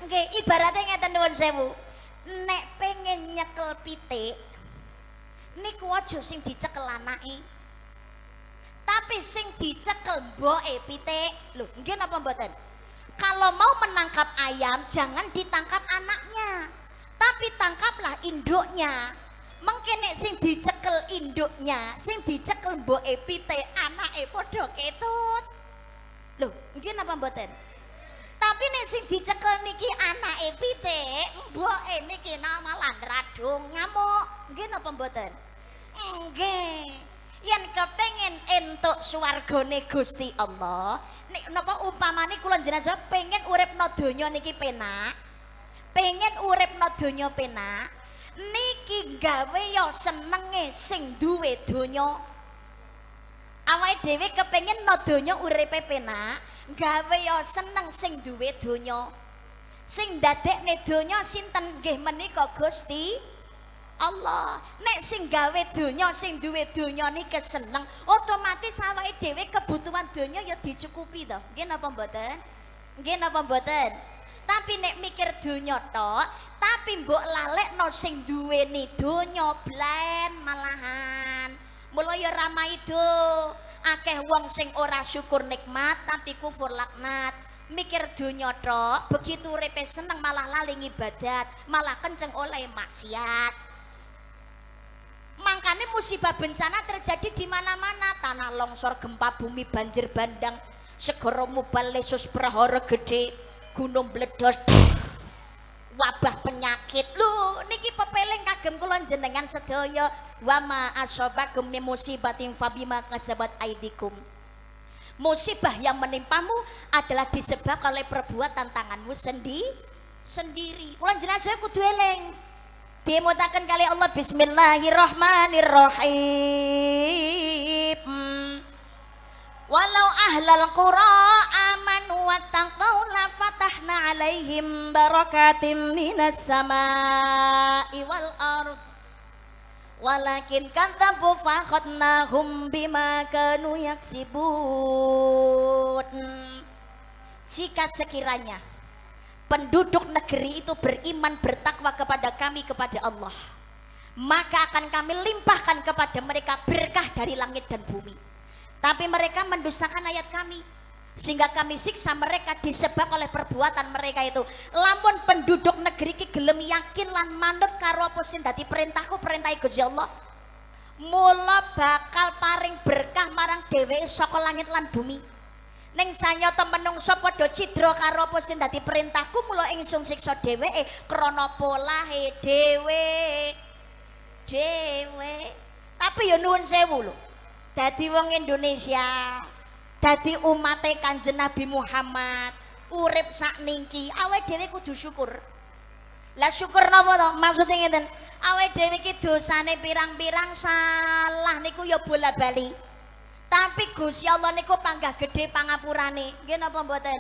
Nggih, ibaratnya ngeten nuwun sewu. Nek pengen nyekel pitik niku aja sing dicekel anake, tapi sing dicekel mboke pitik. Lho, nggih napa mboten? Kalau mau menangkap ayam jangan ditangkap anaknya, tapi tangkaplah induknya. Mengke nek sing dicekel induknya, sing dicekel mboke pitik, anake padha ketut. Lho, nggih napa mboten? Tapi nek sing dicekel niki anake pitik, mboke niki malah radung ngamuk. Nggih napa mboten? Nggih. Yen kepengin entuk swargane Gusti Allah, nek napa upamane kula jenengan pengen uripna donya niki penak, pengen uripna donya penak, niki gawe ya senenge sing duwe donya. Awake dhewe kepengin no donya uripe penak, gawe ya seneng sing duwe donya. Sing dadekne donya sinten? Nggih menika Gusti Allah. Nek sing gawe donya, sing duwe donya niki seneng, otomatis awake dhewe kebutuhan donya ya dicukupi to. Nggih napa mboten? Nggih napa mboten? Tapi nek mikir donya tok, tapi mbok lalekno sing duweni donya blen malahan. Mula ya ramaido akeh wong sing ora syukur nikmat tapi kufur laknat. Mikir donya tok, begitu uripe seneng malah lali ibadat, malah kenceng oleh maksiat. musibah bencana terjadi di mana-mana, tanah longsor, gempa bumi, banjir bandang, segara mubal, lesus prahara gede, gunung meledos, wabah penyakit. Lho niki pepeling kagem kula jenengan sedaya, wa ma asobakum min musibatin fabima kasabat aidikum. Musibah yang menimpamu adalah disebabkan oleh perbuatan tanganmu sendiri. Kula jenengan saya kudu eling. Dimutakan kali Allah, bismillahirrahmanirrahim. Walau ahlal qura amanu wattaqau la fatahna alaihim barakatim minas samai wal ard walakin kadzabu fakhadnahum bima kanu yaksibun. Jika sekiranya penduduk negeri itu beriman bertakwa kepada kami, kepada Allah, maka akan kami limpahkan kepada mereka berkah dari langit dan bumi. Tapi mereka mendustakan ayat kami, sehingga kami siksa mereka disebabkan oleh perbuatan mereka itu. Lamun penduduk negeri ki gelem yakin lan manut karo apa sing dadi perintahku, perintah Gusti Allah, mula bakal paring berkah marang dheweke saka langit lan bumi. Ning sanyata menungso padha cidra karo apa sing dadi perintahku, mula ingsun siksa dheweke krana polahe dhewe. Tapi ya nuwun sewu lho, dadi wong Indonesia, dadi umate Kanjeng Nabi Muhammad, urip sakniki awake dhewe kudu syukur. Lah syukur napa to? Maksude ngeten, awake dhewe iki dosane pirang-pirang salah niku ya bola-bali. Tapi Gusti Allah niku panggah gede pangapurane. Nggih napa mboten?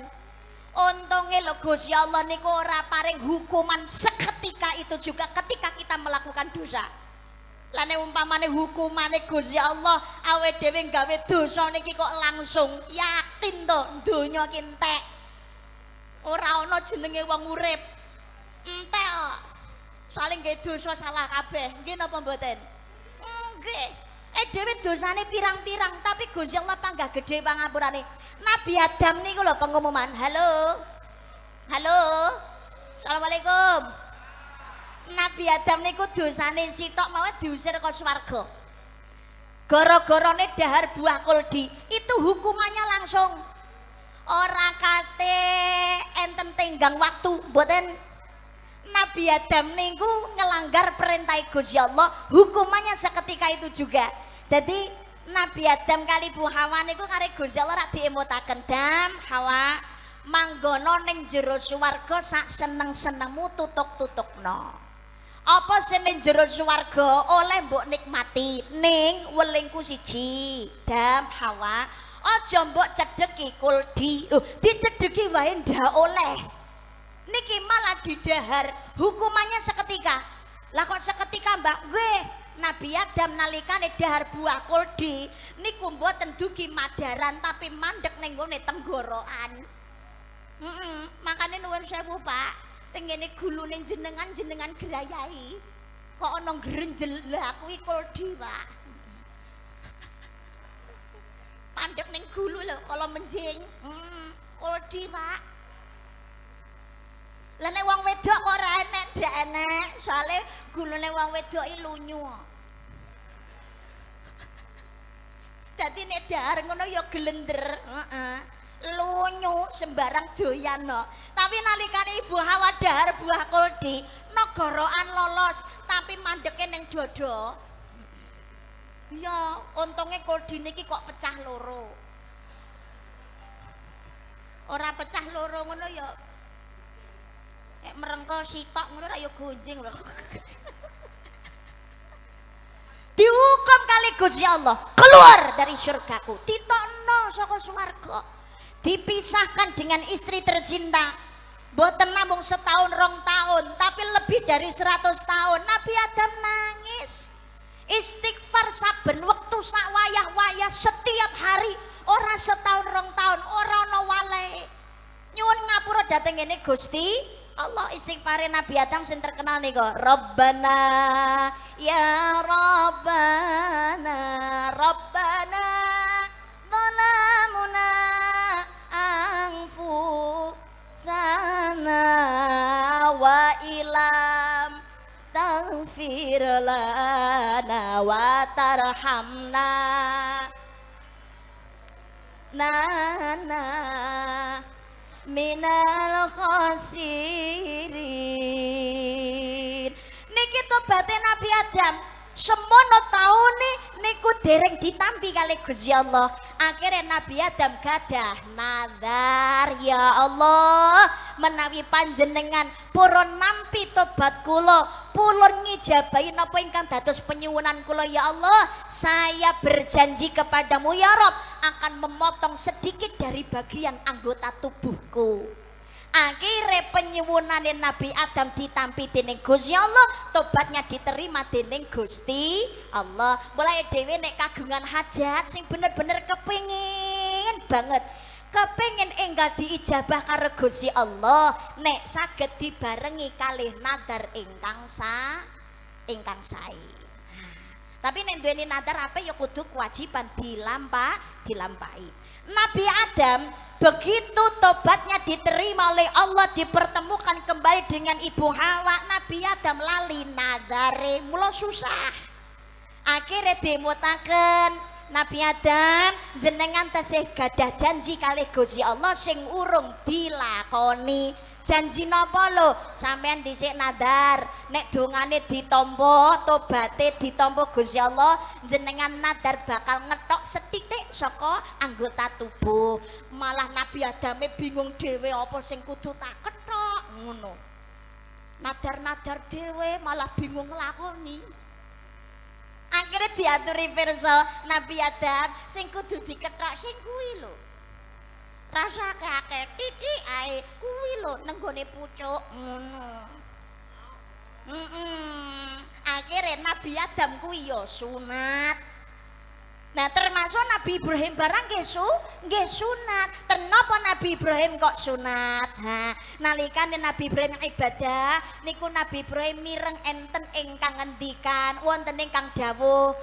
Untunge lho Gusti Allah niku ora paring hukuman seketika itu juga ketika kita melakukan dosa. Lane umpamane hukumane Gusti Allah awake dhewe gawe dosa niki kok langsung yakin to donya ki entek. Ora ana jenenge wong urip. Entek kok. Saling gawe dosa salah kabeh. Nggih napa mboten? Nggih. Dhewe dosane pirang-pirang tapi Gusti Allah panggah gede pangapurane. Nabi Adam niku lho pengumuman. Halo. Assalamualaikum. Nabi Adam niku dosane sitok mawon diusir ke swarga. Gara-garane dahar buah kuldi, itu hukumannya langsung. Ora kate enten tenggang waktu, mboten. Nabi Adam niku ngelanggar perintah Gusti Allah, hukumannya seketika itu juga. Jadi Nabi Adam kali Bu Hawa niku kare Gusti Allah rak diemutaken, Dam, Hawa, manggono ning jero swarga sak seneng-senengmu tutuk-tutukno. Apa sing ning jero swarga oleh mbok nikmati ning welingku siji, Dam, Hawa. Aja mbok cedheki kuldi. Dicedheki wae ndak oleh. Niki malah didahar, hukumannya seketika. Lah kok seketika Mbak? Gue Nabi Adam nalikane dahar buah kuldi niku mboten dugi madaran tapi mandek ning nggone tenggorokan. Makane nuwun sewu Pak, tengene gulune jenengan grayai. Kok ana grenjel, lah kuwi kuldi Pak. Mandek ning gulu lho kala menjing. Kuldi Pak. Lah nek wong wedok kok ora enek, ndak enek. Soale gulune wong wedok iki lunyu. Dadi nek dahar ngono ya glender, lunyu sembarang doyan no. Tapi nalikane Ibu Hawa dahar buah kuldi, negorokan lolos, tapi mandeke ning dodo. Ya, untunge kuldi niki kok pecah loro. Ora pecah loro ngono ya. Merengko sitok ngono ra ya gonjing lho. Dihukum kali Gusti Allah, keluar dari surgaku, ditokno saka swarga, dipisahkan dengan istri tercinta. Boten namung setahun rong tahun, tapi lebih dari 100 tahun. Nabi Adam nangis, istighfar saben wektu sak wayah-wayah setiap hari, ora setahun rong tahun, ora ana wale. Nyuwun ngapura dhateng ngene Gusti Allah. Istighfare Nabi Adam sing terkenal niku, Rabbana ya Rabbana Rabbana zalamuna anfusana wa ilam taghfir lana wa tarhamna nana minal khasirin. Niki tobaté Nabi Adam semono taune niku dereng ditampi kali Gusti Allah. Akhirnya Nabi Adam gadah nazar, ya Allah menawi panjenengan purun nampi tobat kula, purun ngijabahi napa ingkang dados penyuwunan kula, ya Allah saya berjanji kepadamu ya Rob akan memotong sedikit dari bagian anggota tubuhku. Akhirnya penyuwunane Nabi Adam ditampi dening Gusti Allah, tobatnya diterima dening Gusti Allah. Mulai dhewe nek kagungan hajat sing bener-bener kepingin banget, kepingin enggal diijabah karo Gusti Allah, nek saged dibarengi kalih nadar ingkang sae. Tapi nek duweni nadar apa ya kudu kewajiban dilampahi. Nabi Adam begitu tobatnya diterima oleh Allah, dipertemukan kembali dengan Ibu Hawa, Nabi Adam lali nadare, mula susah. Akhirnya dimutaken Nabi Adam jenengan tasih gadah janji kalih Gusti Allah sing urung dilakoni. Janji napa lho? Sampeyan dhisik nadar nek dongane ditampa, tobaté ditampa Gusti Allah, jenengan nadar bakal ngetok setitik saka anggota tubuh. Malah Nabi Adame bingung dhewe apa sing kudu tak kethok ngono. Nadar-nadar dhewe malah bingung nglakoni. Akhirnya diaturi pirsa Nabi Adam sing kudu dikethok sing kuwi lho. Rasa kakek titik ae kuwi lho nang gone pucuk ngono. Akhirnya Nabi Adam kuwi ya sunat. Nah termasuk Nabi Ibrahim barang nggih sunat. Kenapa Nabi Ibrahim kok sunat? Nalikane Nabi Ibrahim ibadah niku Nabi Ibrahim mireng enten ingkang ngendikan wonten ingkang dawuh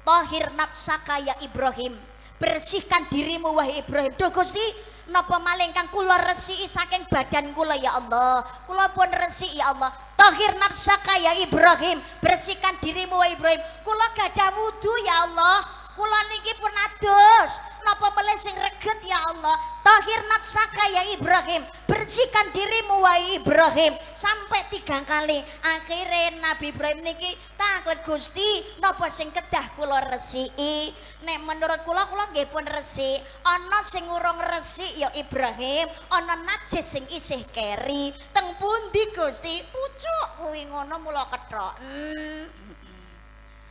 tahir nafsaka ya Ibrahim, bersihkan dirimu wahai Ibrahim. Duh Gusti, napa maling kang kula resiki saking badan kula ya Allah. Kula pun resiki ya Allah. Tahir nafsaka ya Ibrahim, bersihkan dirimu wahai Ibrahim. Kula gadah wudu ya Allah. Kula niki pun adus. Napa melih sing reget ya Allah. Tahir nafsaka ya Ibrahim, bersihkan dirimu wahai Ibrahim. Sampai 3 kali. Akhirnya Nabi Ibrahim niki takut Gusti, napa sing kedah kula resiki. Nek menurut kula nggih pun resik. Ana sing urung resik ya Ibrahim, ana najis sing isih keri. Teng pundi Gusti? Pucuk kuwi ngono mula kethok.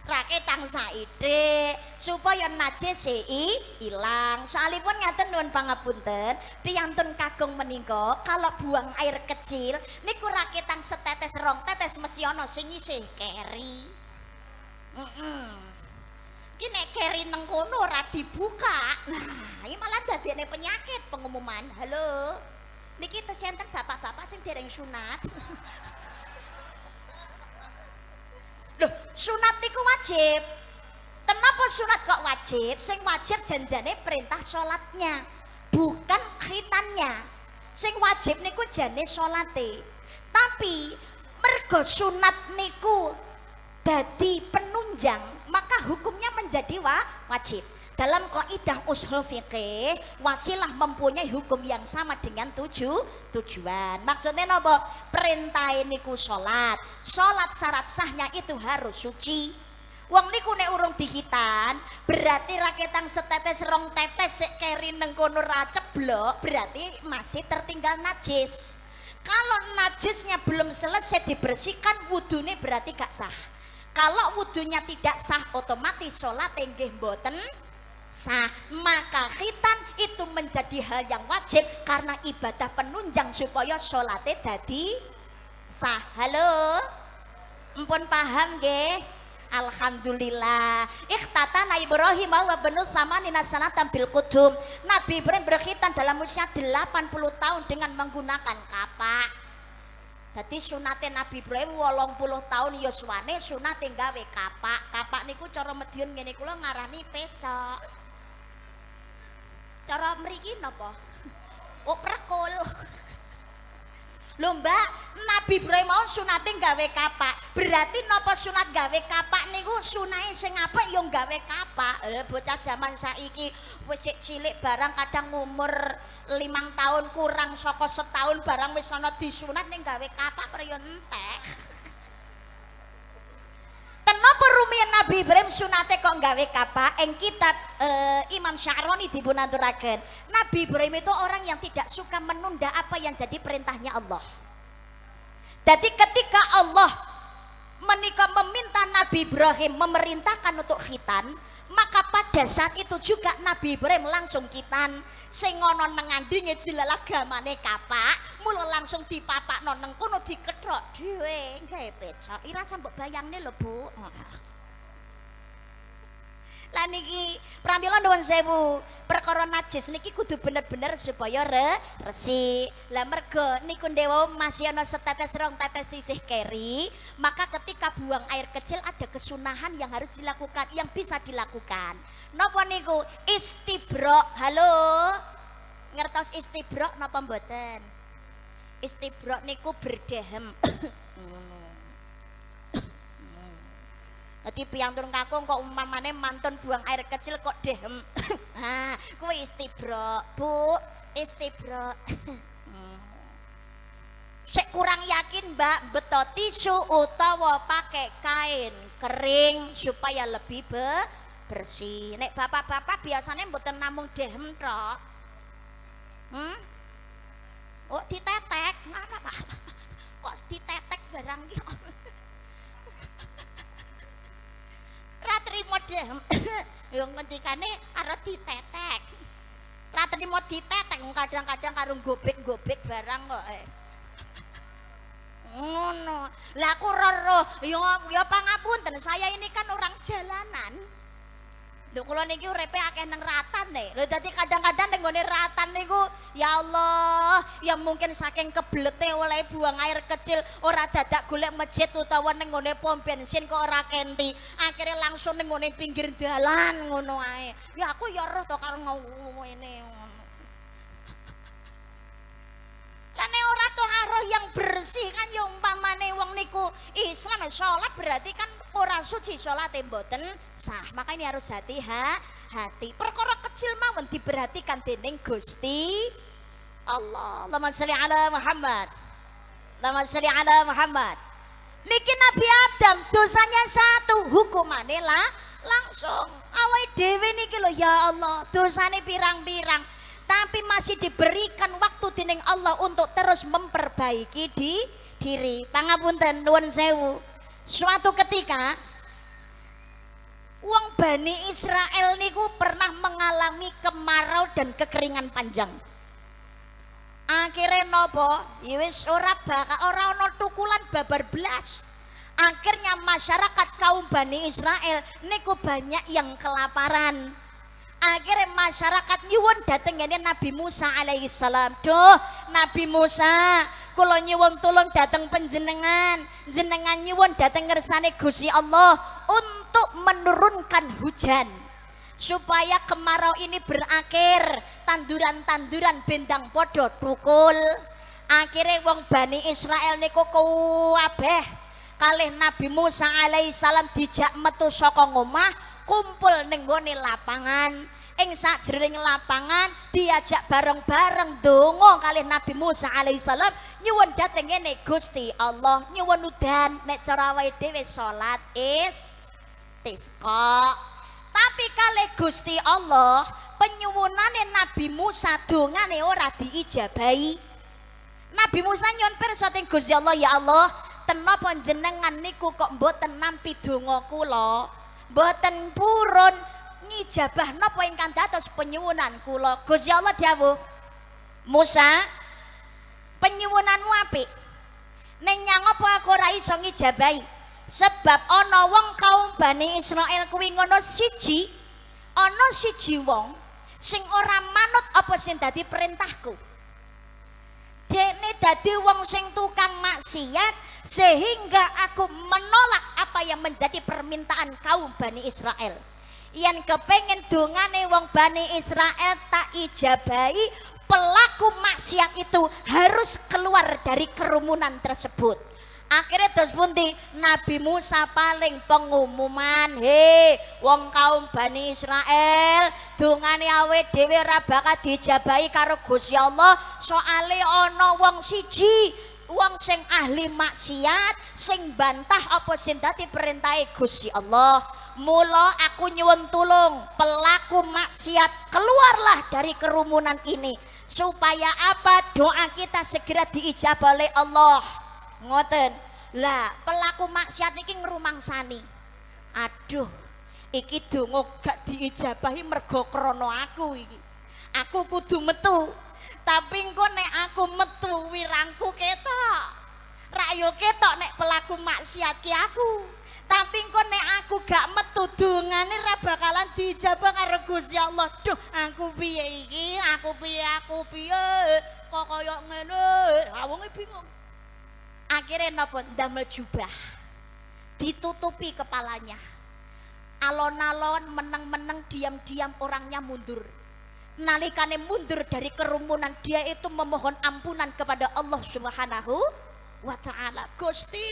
Rake tansah ide supaya najis ilang. Soalipun ngaten nuwun pangapunten, piyantun kakung menika kalau buang air kecil niku rakitan setetes rong tetes mesti ana sing isih keri. Ki nek keri nang kono ora dibuka. Nah, iki malah dadekne penyakit pengumuman. Halo. Niki tesih enten bapak-bapak sing dereng sunat. Loh, sunat niku wajib. Kenapa sunat kok wajib? Sing wajib janjane perintah sholatnya, bukan khitannya. Sing wajib niku jane sholate. Tapi mergo sunat niku dadi penunjang, maka hukumnya menjadi wajib. Dalam kaidah ushul fikih, wasilah mempunyai hukum yang sama dengan tujuan. Maksudnya napa? Perintah niku salat. Salat syarat sahnya itu harus suci. Wong niku nek urung dihitan, berarti raketan setetes rong tetes sik keri nang kono ra ceblok, berarti masih tertinggal najis. Kalau najisnya belum selesai dibersihkan, wudune berarti gak sah. Kalau wudunya tidak sah, otomatis salat nggih mboten sah. Maka khitan itu menjadi hal yang wajib karena ibadah penunjang supaya sholatnya dadi sah. Halo, empun paham nggih? Alhamdulillah. Ikhtatana Ibrahim wa banu tsamanina sanatan bil qudum. Nabi Ibrahim berkhitan dalam usia 80 tahun dengan menggunakan kapak. Jadi sunate Nabi Ibrahim 80 tahun yuswane sunate gawe kapak. Kapak niku cara Madiun ngene kula ngarani pecok. Cara mriki napa? Oh, prekul. Lho Mbak, Nabi Ibrahim mau sunate gawe kapak. Berarti napa sunat gawe kapak niku sunahe sing apik ya gawe kapak. Bocah zaman saiki wis cilik barang kadang umur 5 tahun kurang saka setahun barang wis ana disunat ning gawe kapak kok ya entek. Kenapa rumiyin Nabi Ibrahim sunate kok gawe kapak? Ing kitab Imam Sya'rani dipunaturaken. Nabi Ibrahim itu orang yang tidak suka menunda apa yang jadi perintahnya Allah. Jadi ketika Allah meminta Nabi Ibrahim memerintahkan untuk khitan, maka pada saat itu juga Nabi Ibrahim langsung khitan. Sing ana nang ngandhinge jilalagamane kapak, mula langsung dipapakno nang kono dikethok dhewe gawe pecok. Ira sambok bayangne lho, Bu. Lah niki pramila nuwun sewu, perkara najis niki kudu bener-bener supaya resik. Lah mergo niku ndewa masih ana setetes rong tetes sisih keri, maka ketika buang air kecil ada kesunahan yang harus dilakukan, yang bisa dilakukan. Napa niku? Istibro. Halo. Ngertos istibro napa mboten? Istibro niku berdehem. Dadi piyantun kakung kok umpamane mantun buang air kecil kok dehem. Ha, kuwi istibro, Bu. Istibro. Sik kurang yakin Mbak, beto tisu utawa pakai kain kering supaya lebih bersih. Nek bapak-bapak biasanya mboten namung dehem tok. Oh ditetek, mana Pak? Kok ditetek barang iki? Ra trimo dehem. Yo ngendikane arep ditetek. Ra trimo ditetek kadang-kadang karo gobek-gobek barang kok. Ngono. Lah aku roh ya pangapunten, saya ini kan orang jalanan. Lho kula niki urepe akeh nang ratan nih. Lho dadi kadang-kadang ning nggone ratan niku ya Allah, ya mungkin saking keblete oleh buang air kecil ora dadak golek masjid utawa ning nggone pom bensin kok ora kenti. Akhirnya langsung ning nggone pinggir dalan ngono ae. Ya aku ya roh to karo ngene ngono. Lah nek ora toharoh yang bersih kan ya umpamane wong niku Islam salat berarti kan ora suci salate mboten sah. Maka ini harus hati-hati. Perkara kecil mawon diperhatikan dening Gusti Allah. Allahumma sholli ala Muhammad. Allahumma sholli ala Muhammad. Niki Nabi Adam dosanya satu, hukumane lah langsung. Awake dhewe niki lho ya Allah, dosane pirang-pirang. Tapi masih diberikan waktu dening Allah untuk terus memperbaiki diri. Pangapunten nuwun sewu. Suatu ketika wong Bani Israel niku pernah mengalami kemarau dan kekeringan panjang. Akhirnya nopo? Ya wis ora ana tukulan babar blas. Akhirnya masyarakat kaum Bani Israel niku banyak yang kelaparan. Akhirnya masyarakat nyuwun dateng ngene Nabi Musa alaihi salam. Duh, Nabi Musa, kula nyuwun tulung dateng panjenengan. Jenengan nyuwun dateng ngersane Gusti Allah untuk menurunkan hujan supaya kemarau ini berakhir, tanduran-tanduran bendang podo tukul. Akhirnya wong Bani Israel niku kabeh kalih Nabi Musa alaihi salam dijak metu saka ngomah, kumpul ning nggone lapangan. Ing sajroning lapangan diajak bareng-bareng donga kalih Nabi Musa alaihissalam nyuwun dhateng ngene Gusti Allah, nyuwun udan nek cara awake dhewe salat istisqa. Tapi kalih Gusti Allah penyuwunane Nabi Musa dongane ora diijabahi. Nabi Musa nyuwun pirsa teng Gusti Allah, ya Allah, tenapa jenengan niku kok mboten nampi donga kula? Mboten purun ngijabah napa ingkang dados penyuwunan kula. Gusti Allah dawuh, Musa, penyuwunanmu apik. Ning nyang apa aku ora iso ngijabahi? Sebab ana wong kaum Bani Israil kuwi ngono siji, ana siji wong sing ora manut apa sing dadi perintahku. Dekne dadi wong sing tukang maksiat sehingga aku menolak apa yang menjadi permintaan kaum Bani Israel. Yang kepengen dongane wong Bani Israel tak ijabahi, pelaku maksiat itu harus keluar dari kerumunan tersebut. Akhirnya terus pundi Nabi Musa paling pengumuman, he wong kaum Bani Israel dungane awake dhewe ora bakal dijabahi karo Gusti Allah, soale ana wong siji wong sing ahli maksiat sing bantah apa sing dadi perintahe Gusti Allah. Mula aku nyuwun tulung pelaku maksiat keluarlah dari kerumunan ini supaya apa? Doa kita segera diijabah oleh Allah. Ngoten lah, pelaku maksiat iki ngrumangsani, aduh iki donga gak diijabahi mergo krana aku iki, aku kudu metu, tapi engko nek aku metu wirangku ketok ra yo ketok nek pelaku maksiat ki aku, tapi engko nek aku gak metu dongane ra bakalan diijabah karo Gusti Allah. Duh aku piye iki, aku piye kok koyo ngene, wong bingung. Akhirnya napa ndamel jubah ditutupi kepalanya, alon-alon meneng-meneng diam-diam orangnya mundur. Nalikane mundur dari kerumunan dia itu memohon ampunan kepada Allah Subhanahu wa ta'ala. Gusti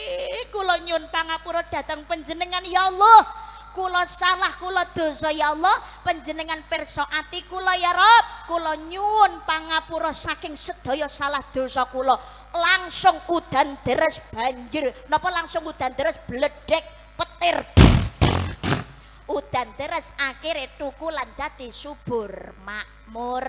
kula nyuwun pangapura dhateng panjenengan ya Allah, kula salah kula dosa ya Allah, panjenengan pirsa ati kula ya Rabb, kula nyuwun pangapura saking sedaya salah dosa kula. Langsung udan deres banjir, napa langsung udan deres bledek petir, udan deres akhirnya tukulan dadi subur makmur.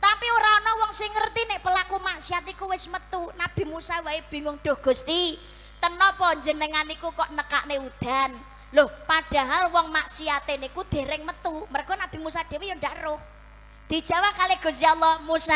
Tapi ora ana wong sing ngerti nek pelaku maksiat iku wis metu. Nabi Musa wae bingung, duh Gusti kenapa jenengan niku kok nekakne udan, loh padahal wong maksiate niku dereng metu. Mergo Nabi Musa dhewe ya ndak roh. Dijawab kali Gusti Allah, Musa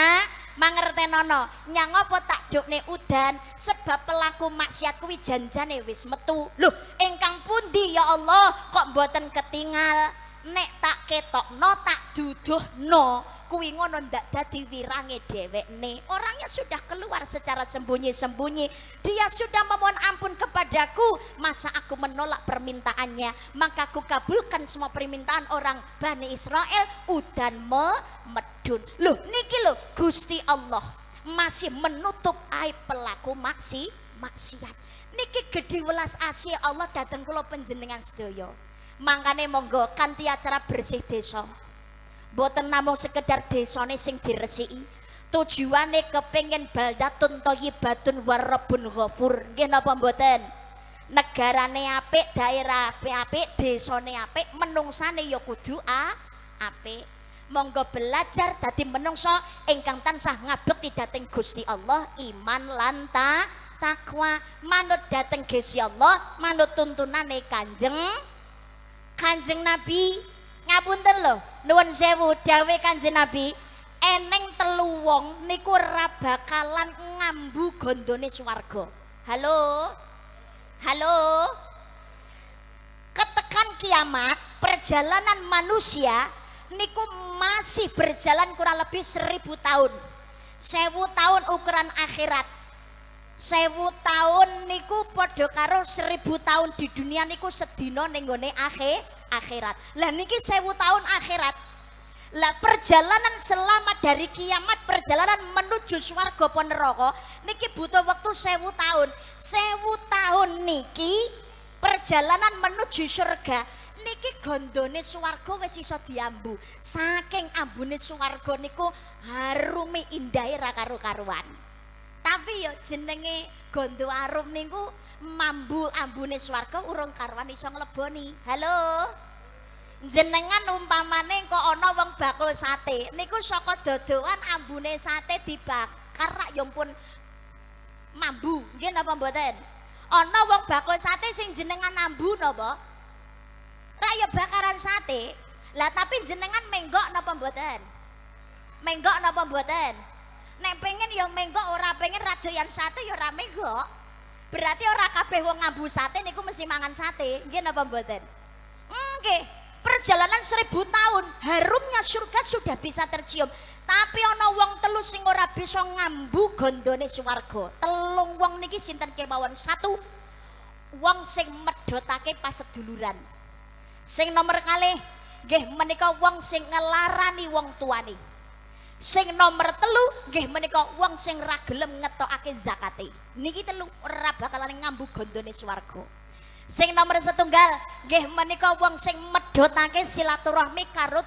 mangertenono nyang apa tak dukne udan sebab pelaku maksiat kuwi janjane wis metu. Loh ingkang pundi ya Allah kok mboten ketingal, nek tak ketokno tak duduhno kuwi ngono ndak dadi wirange dhewekne. Orangnya sudah keluar secara sembunyi-sembunyi, dia sudah memohon ampun kepadaku, masa aku menolak permintaannya? Maka aku kabulkan semua permintaan orang Bani Israel, udan medun. Loh niki loh Gusti Allah masih menutup aib pelaku maksiat. Niki gedhe welas asih Allah dhateng kula panjenengan sedaya. Mangkane monggo kanthi acara bersih desa, boten namung sekedar desane sing diresiki, tujuane kepengin baldatun thayyibatun warabun ghafur. Nggih napa mboten? Negarane apik, daerah apik, desane apik, menungsane ya kudu apik. Monggo belajar dadi menungso ingkang tansah ngabekti dhateng Gusti Allah, iman lan takwa, manut dhateng Gusti Allah, manut tuntunane Kanjeng Nabi. Ngapunten lho, nuwun sewu dawuh Kanjeng Nabi, eneng telu wong niku ora bakalan ngambu gondone swarga. Halo. Ketekan kiamat, perjalanan manusia niku masih berjalan kurang lebih 1000 tahun. 1000 tahun ukuran akhirat. 1000 tahun niku padha karo 1000 tahun di dunia niku sedina ning gone akhirat. Lah niki 1000 tahun akhirat. Lah perjalanan selama dari kiamat, perjalanan menuju swarga apa neraka niki butuh waktu 1000 tahun. 1000 tahun niki perjalanan menuju surga niki gondone swarga wis iso diambu. Saking ambune swarga niku harumi indahe ra karo-karuan. Tapi ya jenenge gondo arum niku mambu ambune swarga urung karuan iso ngleboni. Halo. Jenengan umpamane kok ana wong bakul sate niku saka dodokan ambune sate dibakar rak ya pun mambu. Nggih napa mboten? Ana wong bakul sate sing jenengan ambu napa? Rak ya bakaran sate. Lah tapi jenengan menggok napa mboten? Menggok napa mboten? Nek pengen ya menggok, ora pengen radoyan sate ya ora menggok. Berarti ora kabeh wong ngambu sate niku mesti mangan sate. Nggih napa mboten? Nggih. Perjalanan 1000 tahun, harumnya surga sudah bisa tercium. Tapi ana wong telu sing ora bisa ngambu gondone swarga. Telung wong niki sinten kemawon? Satu, wong sing medhotake paseduluran. Sing nomor kalih nggih menika wong sing ngelarani wong tuane. Sing nomor telu nggih menika wong sing ra gelem ngetokake zakate. Niki telu ora bakalan ngambu gondone swarga. Sing nomor setunggal nggih menika wong sing medhotake silaturahmi karo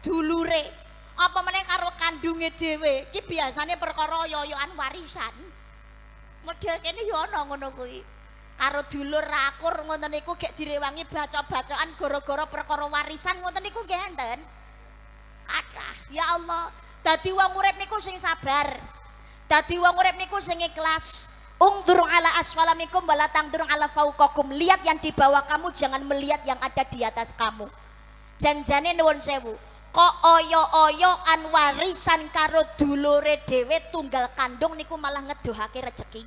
dulure. Apa meneh karo kandunge dhewe. Ki biasane perkara yoyokan warisan. Model kene yo ana ngono kuwi. Karo dulur rakur ngoten niku gek direwangi baca-bacaan gara-gara perkara warisan ngoten niku nggih enten. Adah, ya Allah. Dadi wong urip niku sing sabar. Dadi wong urip niku sing ikhlas. Ungdur ala asfalamikum wala tangdur ala fauqakum. Lihat yang di bawah kamu, jangan melihat yang ada di atas kamu. Janjane nuwun sewu. Kok oyo-oyoan warisan karo dulure dhewe tunggal kandung niku malah ngedohake rezeki.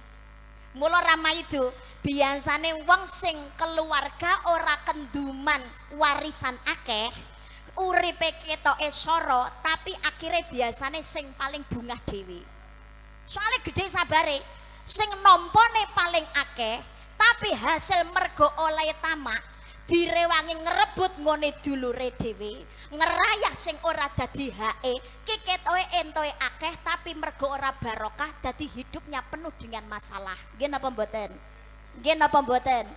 Mula ramai itu biasane wong sing keluarga ora kenduman warisan akeh. Uripe ketoke soro tapi akhirnya biasane sing paling bungah dewi. Soalnya gede sabare sing nompone paling akeh tapi hasil mergo oleh tamak direwangi ngerebut ngone dulure dewi, ngerayah sing ora dadi hae ki ketoke entoke akeh tapi mergo ora barokah dadi hidupnya penuh dengan masalah. Nggih napa mboten? Nggih napa mboten?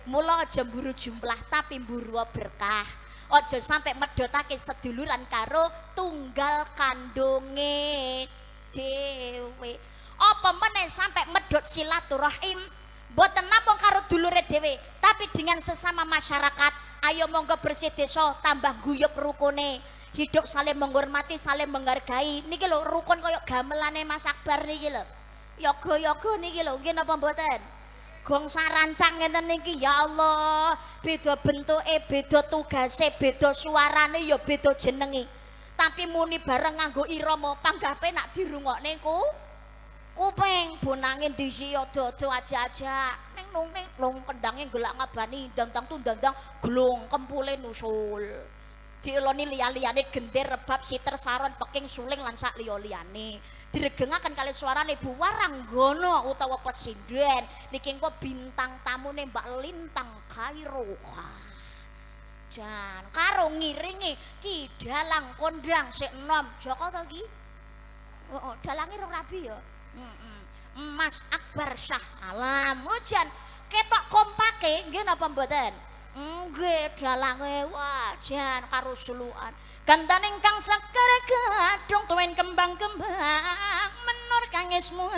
Mula aja mburu jumlah tapi mburu berkah. Ojo sampai medhotake seduluran karo tunggal kandunge dhewe. Apa meneh sampai medhot silaturahim mboten namung karo dulure dhewe, tapi dengan sesama masyarakat. Ayo monggo bersih desa tambah guyub rukune. Hidup saling menghormati, saling menghargai. Niki lho rukun kaya gamelane Mas Akbar niki lho. Yoga-yoga niki lho, nggih napa mboten? Gong sarancang ngeten niki ya Allah, beda bentuke, beda tugase, beda suarane ya beda jenenge. Tapi muni bareng nganggo irama panggape nak dirungokne kuping bonange disi dodo aja-aja. Ning nung kendange gelak ngabani dangdang tundang glung kempule nusul. Dieloni liya-liyane gender rebab siter saron peking suling lan sak liya-liyane. Diregengaken kali suarane Bu Waranggono utawa presiden niki engko bintang tamune Mbak Lintang Kairo. Jan karo ngiringi Ki Dalang Kondang sik enom Joko to ki? Heeh, dalange rong rabi ya. Mas Akbar Shah Alam. Jan ketok kompake nggih napa mboten? Nggih dalange wah jan karo sulukan. Gandane ingkang sekar gadhong tuwin kembang-kembang menur kangis muarom.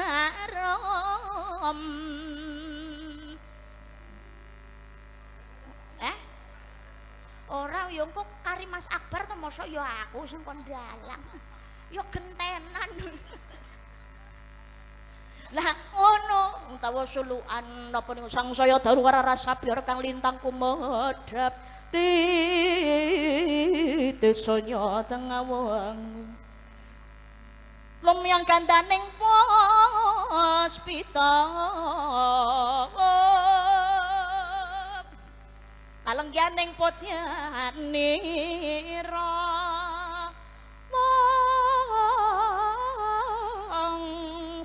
Ora yo engko kari Mas Akbar to mosok yo aku sing kon dalang. Yo gentenan. Lah ngono utawa sulukan napa ning sangsaya daru rasa biar kang lintang kumedhap. Desanya tengah wang lumyang gandaning puspita kalengganing podyanira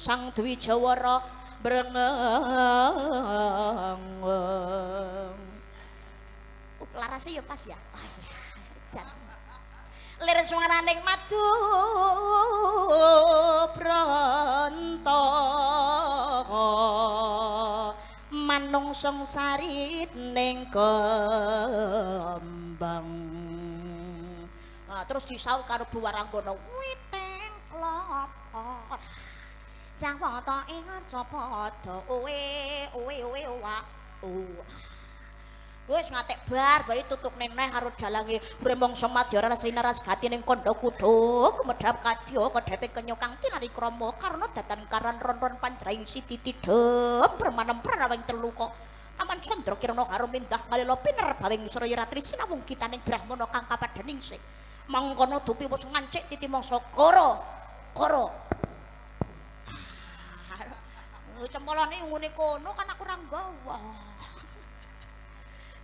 sang Dwijawara brengeng larasnya ya pas ya. Oh iya. Lir swaraning madu pronto manungsung sarit ning kembang. Nah, terus disaut karo Bu Waranggono witeng klapa. Jawata ing arca padha owe wa. Wis ngatek bar bayi tutuk neh karo dalange remong semat ya ras linaras gati ning kandha kuda kumedhap kadya kedhepe kenyokang tinari krama karena datan karan ron-ron panjraing sititidhem permanem prarawing telu kok aman candra kirana karo mindah ngalela piner bawing surya ratri sinamung kitaning brahmana kang kapadhaning sing mangkono dupi wis ngancik titi mangsa kara cempolane ngene kono kan aku ora nggawa.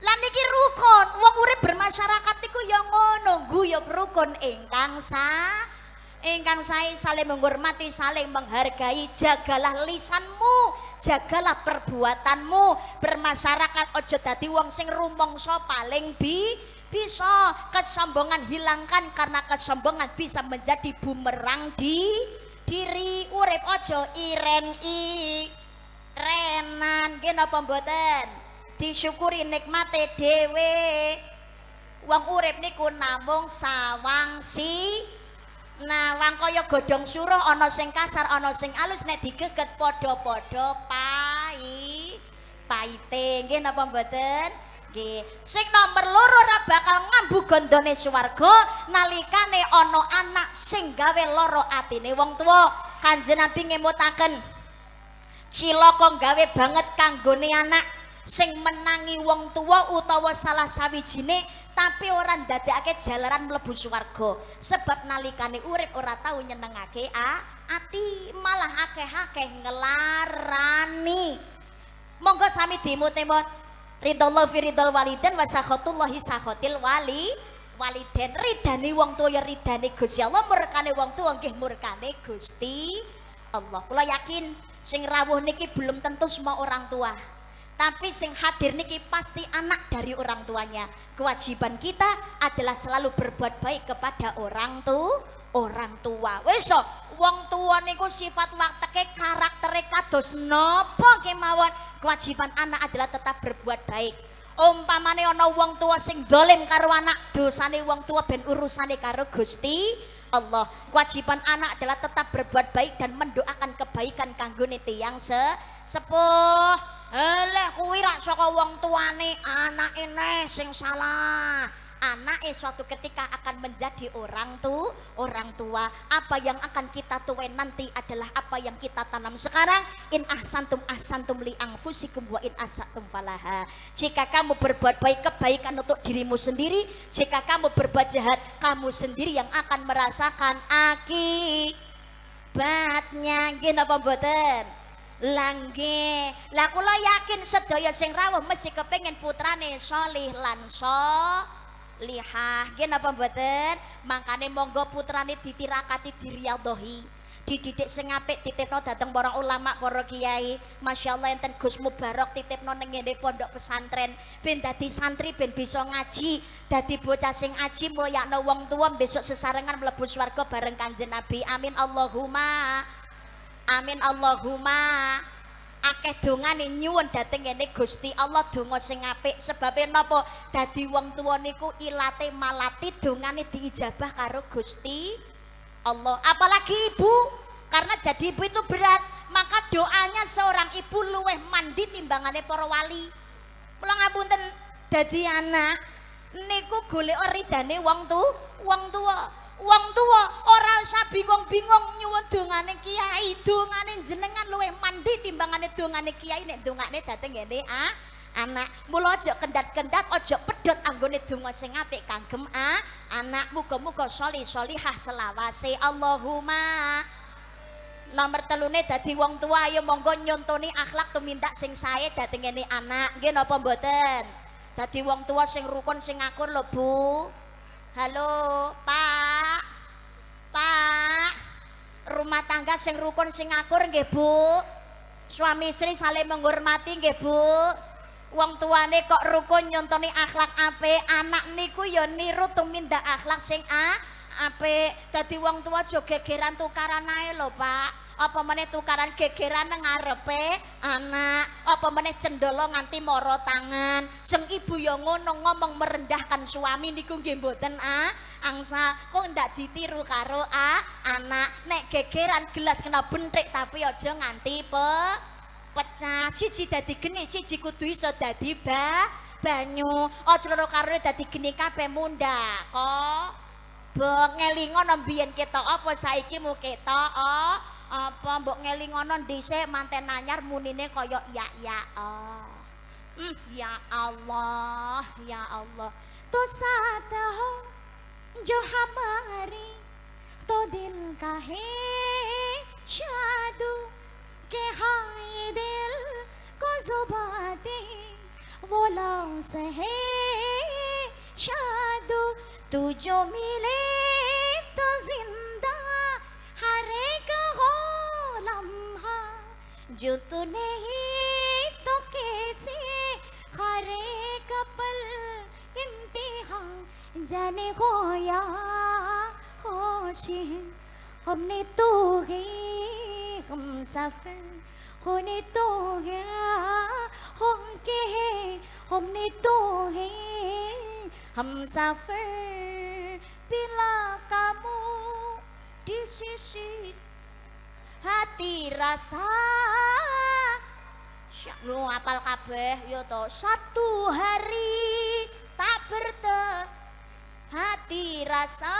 Lan niki rukun, wong urip bermasyarakat iku ya ngono, guyub rukun ingkang sae saling menghormati, saling menghargai, jagalah lisanmu, jagalah perbuatanmu, bermasyarakat aja dadi wong sing rumangsa paling bisa kesombongan hilangkan, karena kesombongan bisa menjadi bumerang di diri. Urip ojo renan nggih napa mboten, disyukuri nikmate dhewe. Wong urip niku namung sawang nawang kaya godhong suruh, ana sing kasar ana sing alus, nek digeget padha-padha paite nggih napa mboten nggih. Sing nomor loro ora bakal ngambu gondone swarga nalikane ana anak sing gawe lara atine wong tuwa. Kanjeng Nabi ngemutaken cilaka gawe banget kanggone anak sing menangi wong tuwa utawa salah sawijine tapi ora ndadekake jalaran mlebu swarga, sebab nalikane urip ora tau nyenengake ati, malah akeh-akeh ngelarani. Monggo sami dimut-imut ridallahu fi ridal waliden wa sakhatullahi sakhatil waliden. Ridane wong tuwa ya ridane Gusti Allah, murkane wong tuwa nggih murkane Gusti Allah. Kula yakin sing rawuh niki belum tentu semua orang tua, tapi sing hadir niki pasti anak dari orang tuanya. Kewajiban kita adalah selalu berbuat baik kepada orang tua. Wis to, wong tua niku sifat wakteke karaktere kados napa kemawon. Kewajiban anak adalah tetap berbuat baik. Umpamane ana wong tua sing zalim karo anak, dosane wong tua ben urusane karo Gusti Allah. Kewajiban anak adalah tetap berbuat baik dan mendoakan kebaikan kanggone tiyang sepuh. Eleh kuwi rak saka wong tuane, anake neh sing salah. Anake suatu ketika akan menjadi orang tua. Apa yang akan kita tuai nanti adalah apa yang kita tanam sekarang. In ahsantum li anfusikum wa in asatum falaha. Jika kamu berbuat baik, kebaikan untuk dirimu sendiri. Jika kamu berbuat jahat, kamu sendiri yang akan merasakan akibatnya. Nggih napa mboten? Langge lah kula yakin sedaya sing rawuh mesti kepengin putrane sholih lan sholihah nggih napa mboten. Mangkane monggo putrane ditirakati diriyadhahi, dididik sing apik, titipno dhateng para ulama para kiai. Masyaallah enten Gus Mubarok titipno ning ngene pondok pesantren ben dadi santri, ben bisa ngaji, dadi bocah sing aji mulyakno wong tuwa, besok sesarengan mlebu swarga bareng Kanjeng Nabi. Amin Allahumma amin Allahumma. Akeh dongane nyuwun dhateng ngene Gusti Allah, donga sing apik. Sebabe napa? Dadi wong tuwa niku ilate malati dongane diijabah karo Gusti Allah. Apalagi ibu, karena jadi ibu itu berat, maka doanya seorang ibu luweh mandi timbangane para wali. Mula ngapunten, dadi anak niku golek ridane wong tuwa. Wong tuwa ora usah bingung-bingung nyuwun dongane kiai, dongane jenengan luwih mandi timbangane dongane kiai nek dongane dhateng ngene anak. Mula aja kendat-kendat, aja pedhot anggone donga sing apik kagem anak. Muga-muga sholih-sholihah selawase. Allahumma. Nomor telune dadi wong tua, ayo monggo nyontoni akhlak tumindak sing sae dhateng ngene anak. Nggih napa mboten? Dadi wong tua sing rukun sing akur lho Bu. Halo Pak, rumah tangga sing rukun sing akur nggih Bu. Suami istri saling menghormati nggih Bu. Wong tuane kok rukun nyontoni akhlak apik, anak niku ya niru tumindak akhlak sing apik. Dadi wong tua aja gegeran tukaran ae lho Pak. Apa meneh tukaran gegeran nang ngarepe anak, apa meneh cendolo nganti moro tangan. Sing ibu ya ngono ngomong merendahkan suami niku nggih mboten angsa. Kok ndak ditiru karo anak. Nek gegeran gelas kena bentrek tapi aja nganti pecah. Siji dadi geni, siji kudu iso dadi banyu. Aja loro karo dadi geni kabeh munda kok. Mbok ngelingono mbiyen ketok apa saiki mu ketok apa mbok ngelingono dhisik manten anyar munine kaya ya ya Allah ya Allah. To sata ho jo hamari to dil ka hai shadu ke hai dil ko zubate wo lafz hai shadu tu jo mile to zinda हर एक हो लम्हा जो तू नहीं तो कैसे हर एक पल ये intihang jane khoya khoshin हमने तो है हम सफर होने तो है हम के हैं हमने तो है हम सफर bila kamu di sisi hati rasa lu apal kabeh yo to satu hari tak hati rasa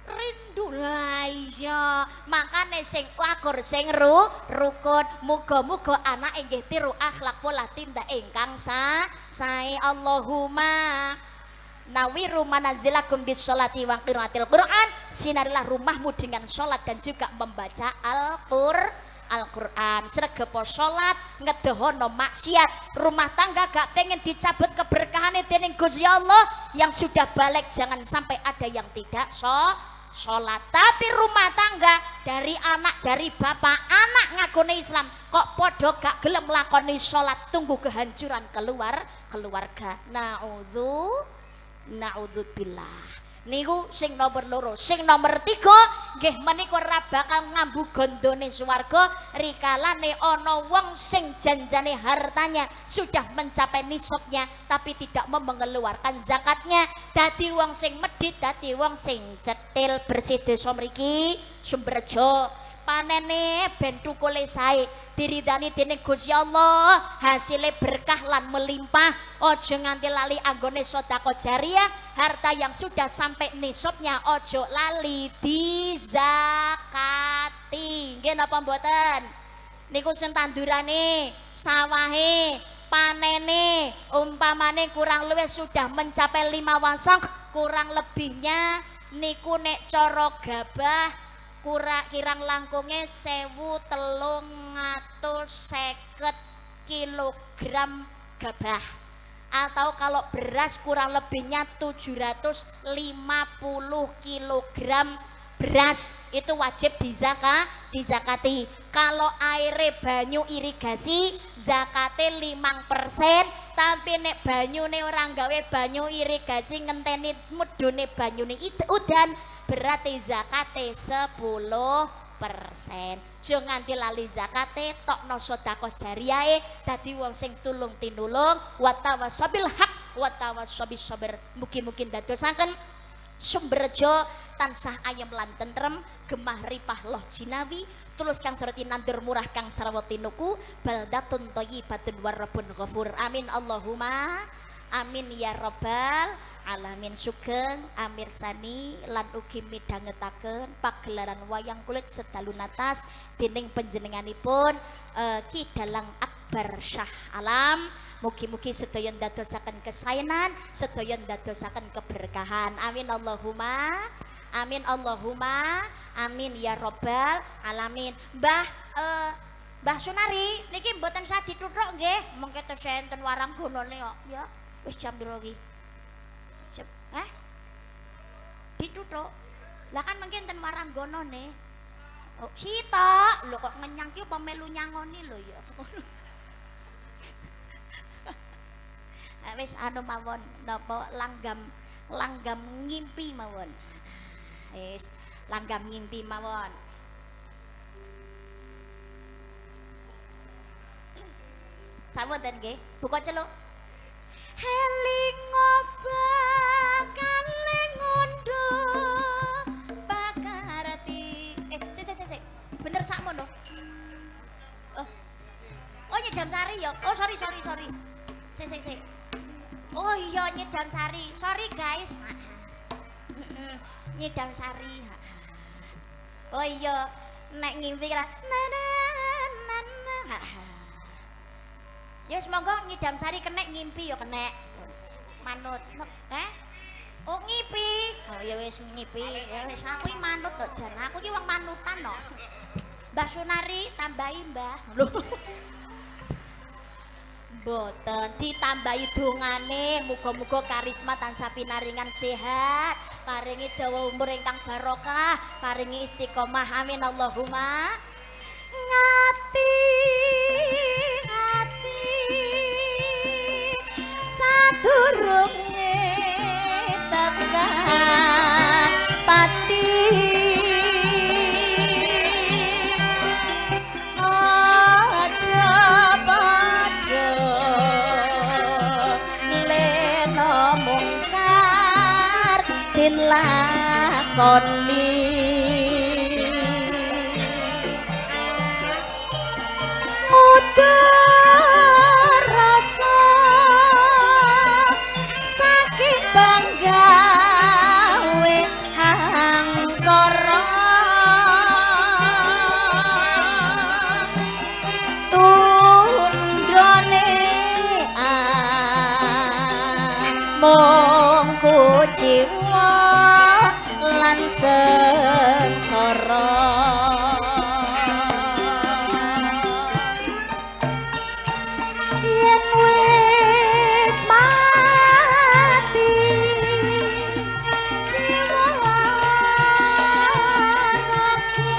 rindu lah iya makane sing lakur sing rukun muga-muga anak inggih tiru akhlak pola tindak ingkang sae Allahumma nawiru manazilakum bis sholati wa qiraatil Qur'an sinarilah rumahmu dengan sholat dan juga membaca Al-Qur'an sregepo sholat ngedohono maksiat rumah tangga gak pengen dicabut keberkahane dening Gusti Allah yang sudah balik jangan sampai ada yang tidak sholat tapi rumah tangga dari anak dari bapak anak ngakune Islam kok podo gak gelem lakoni sholat tunggu kehancuran keluarga naudzubillah niku sing nomor loro sing nomor 3 nggih menika ora bakal ngambu gondone swarga rikalane ana wong sing janjane hartanya sudah mencapai nisabnya tapi tidak mau mengeluarkan zakatnya dadi wong sing medhit dadi wong sing cetil bersih desa mriki Sumberjo panene ben tukule sae diridani dening Gusti Allah hasilnya berkah lan melimpah ojo nganti lali anggone sedekah jariyah harta yang sudah sampai nisabnya ojo lali dizakati nggih napa mboten niku sing tandurane sawahe panene umpamane kurang luwih sudah mencapai 5 wasok kurang lebihnya niku nek cara gabah kirang langkungnya 1350 kilogram gabah atau kalau beras kurang lebihnya 750 kilogram beras itu wajib dizakati kalau aire banyu irigasi zakate 5% tapi nek banyune orang gawe banyu irigasi ngenteni mudune banyune udan berarti zakate 10%. Jo nganti lali zakate tokno sedekah jariyahe dadi wong sing tulung tinulung wa tawassabil haq wa tawassabis sabr. Mugi-mugi dadosaken Sumberjo tansah ayem lan tentrem gemah ripah loh jinawi tulus kang sareti nandur murah kang sarawati nuku baldatun thayyibatun warabun ghafur amin Allahumma amin ya rabbal alamin sugeng amir sani lan ugi midhangetaken pagelaran wayang kulit sedalu natas dening panjenenganipun Ki Dalang Akbar Shah Alam mugi-mugi sedaya ndadosaken kesaenan sedaya ndadosaken keberkahan amin Allahumma amin Allahumma amin ya rabbal alamin Mbah Sunari niki mboten sah dituthuk nggih mengke enten warang gonone kok ya wis jam piro iki dituthuk lah kan mungkin enten warang gonone oh sitok lho kok ngenyang ki apa melu nyangoni lho ya wis anu mawon napa langgam ngimpi mawon wis langgam ngimpi mawon sampun nggih buka celuk heling bakal ngondo pakarati sik bener sakmono oh Nyedam Sari ya oh sorry sik oh iya Nyedam Sari sorry guys Nyedam Sari oh iya nek ngimpi kira ya semoga Nyedam Sari kenek ngimpi ya kenek manut oh ngipi oh ya wis ngipi ya wis aku iki manut kok jan aku iki wong manutan kok Mbah Sunari tambahi Mbah lho mboten ditambahi dongane muga-muga karisma tansah pinaringan sehat paringi dawa umur ingkang barokah paringi istiqomah amin Allahumma ngati sa sadurunge tekan pati aja padha lena mungkar den lakoni mudar rasa saking bangga we hangkara tundone mung kuciwa lan sengsara yen wis mati jiwa aku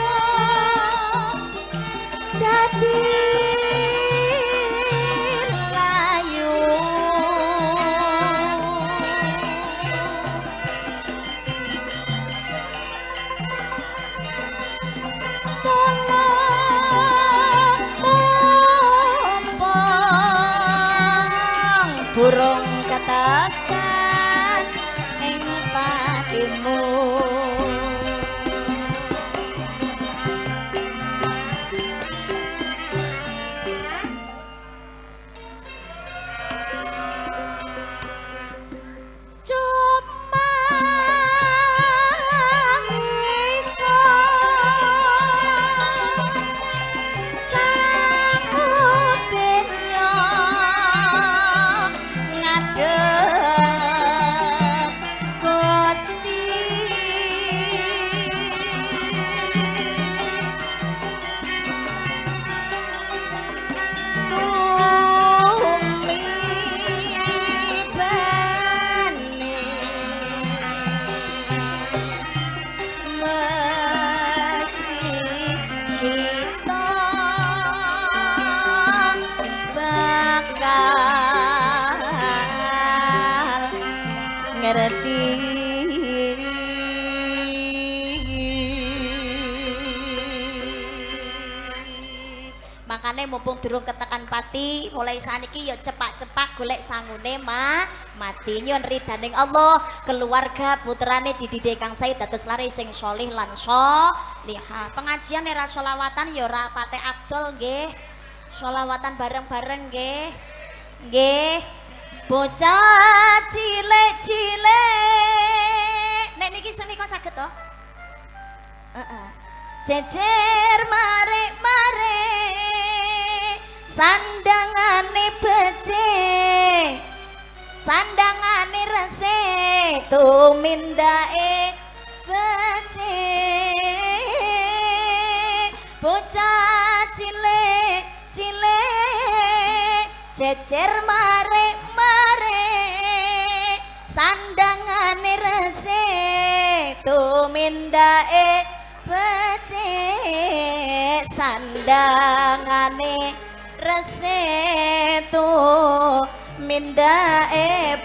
dadi layu durung katakan ing patimu cuma iso sangutnya ngadep Gusti tumibane mesti kita bakal ngerti makane mumpung durung ketekan pati mulai saniki ya cepak-cepak golek sangune mati nyuwun ridaning Allah keluarga putrane dididik Kang Said dados lare sing sholih lan sholihah pengajian era sholawatan ya ora pate afdol nggih sholawatan bareng-bareng nggih bocah cilik-cilik nek niki senika saged to jejer mare-mare sandangane becik sandangane resik tumindake becik bocah cilik-cilik jejer mare-mare sandangane resik tumindake becik sandangane resik tumindake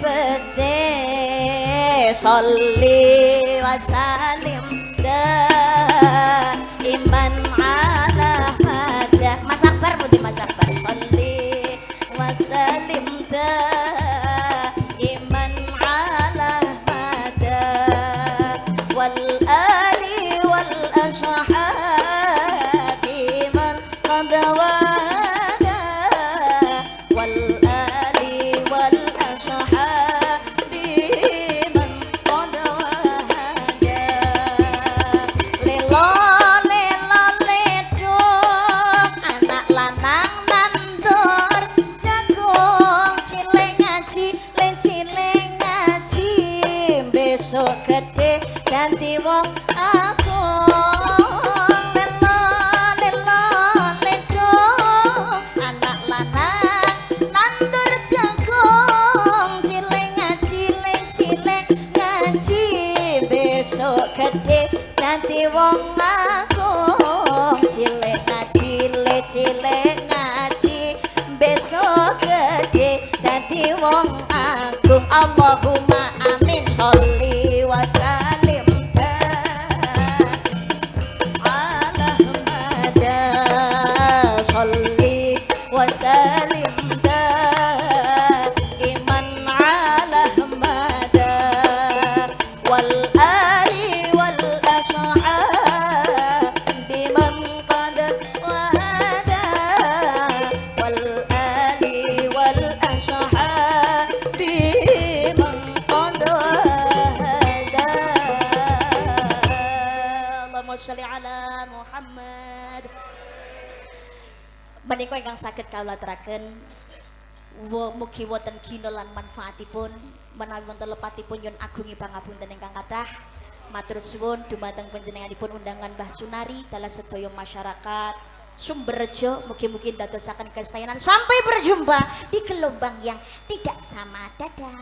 becik sholli wa salim iman ala hada Mas Akbar putih Mas Akbar sholli wa salim iman ala hada wal ali wal ashabi man qad wada wal ali wal ashabi man qad wada lelo ledok anak lanang nandur jagung cilik ngaji besok gede ganti wong aku lelo ledo anak lanang nandur jagung cilik ngaji besok gede ganti wong aku cilik ngaji besok gede ganti wong aku Allahumma amin sholli wa salim ala Ahmada sholli wa salim iman ala Ahmada wal ali wal ashab biman qad wahada wal ali wal ashab biman qad wahada Allahumma sholli ala Muhammad. Menika ingkang saged kawula aturaken mugi wonten gina lan manfaatipun menawi wonten lepatipun nyuwun agungi pangapunten ingkang kathah. Matur suwun dumateng panjenenganipun undangan Mbah Sunari dalah sedaya masyarakat Sumberjo, mugi-mugi ndadosaken kesayangan sampai berjumpa di gelombang yang tidak sama. Dadah.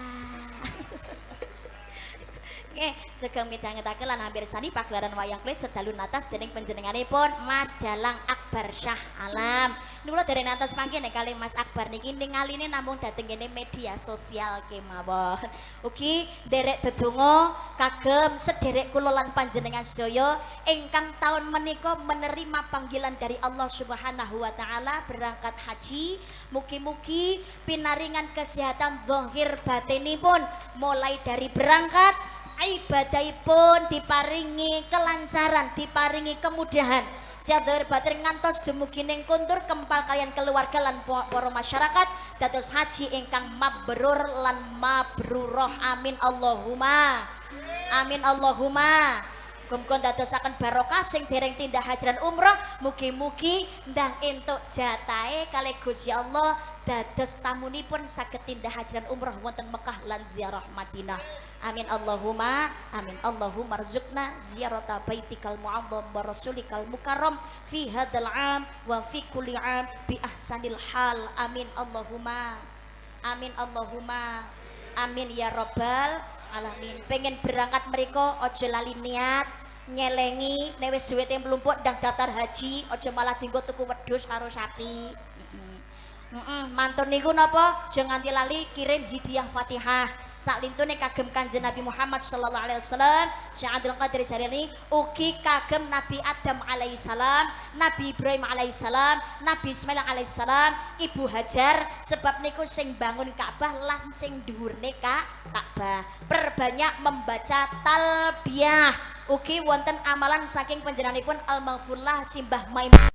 Sugeng midhangetaken lan hampir sani pagelaran wayang kulit sedalu natas dening panjenenganipun Mas Dalang Akbar Syah Alam. Kula dereng nantos mangke nek kalih Mas Akbar niki ningaline namung dhateng kene media sosial kemawon. Ugi derek dedonga kagem sederek kula lan panjenengan sedaya ingkang taun menika menerima panggilan dari Allah Subhanahu wa taala berangkat haji. Mugi-mugi pinaringan kesehatan zahir batinipun mulai dari berangkat ibadahipun diparingi kelancaran, diparingi kemudahan. Sadaya batin ngantos dumugi ning kuntur kempal kalian keluarga lan para masyarakat dados haji ingkang mabrur lan mabruroh. Amin Allahumma. Amin Allahumma. Muga dadosaken barokah sing dereng tindak haji lan umroh, mugi-mugi ndang entuk jatahe kalih Gusti Allah dados tamunipun saged tindak haji lan umroh wonten Mekah lan ziarah Madinah. Amin Allahumma. Amin Allahumma rzuqna ziyarata baitikal mu'azzam wa rasulikal mukarram fi hadzal 'am wa fi kulli 'am bi ahsanil hal. Amin Allahumma. Amin Allahumma. Amin ya rabbal alamin. Pengen berangkat mriko aja lali niat nyelengi nek wis duwite mlumpuk ndang daftar haji aja malah dienggo tuku wedhus karo sapi. Mantun niku napa aja nganti lali kirim hadiah Fatihah saklintune kagem Kanjeng Nabi Muhammad sallallahu alaihi wasallam. Syekh Abdul Qadir Jailani ugi kagem Nabi Adam alaihi salam, Nabi Ibrahim alaihi salam, Nabi Ismail alaihi salam, Ibu Hajar sebab niku sing bangun Ka'bah lan sing dhuwurne Ka'bah. Perbanyak membaca talbiyah. Ugi wonten amalan saking panjenenganipun Al-Maghfurlah Simbah Maimunah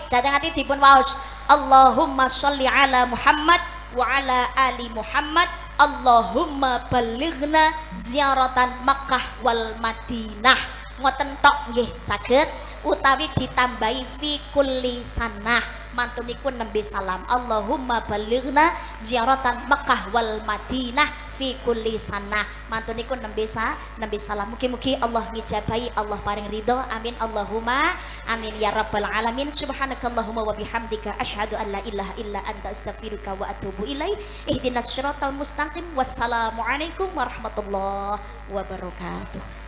datang hati dipun waos Allahumma sholli ala Muhammad wa ala ali Muhammad Allahumma balighna ziaratan Makkah wal Madinah. Ngoten tok nggih saged utawi ditambahi fi kulli sanah mantunipun nembe salam Allahumma balighna ziaratan Makkah wal Madinah fi kulli sanah mantunipun nembe salam. Mugi-mugi Allah ngijabahi, Allah paring ridho. Amin Allahumma amin ya rabbal alamin. Subhanakallahumma wa bihamdika asyhadu an la ilaha illa anta astaghfiruka wa atubu ilaik. Ihdinas siratal mustaqim. Wassalamualaikum warahmatullahi wabarakatuh.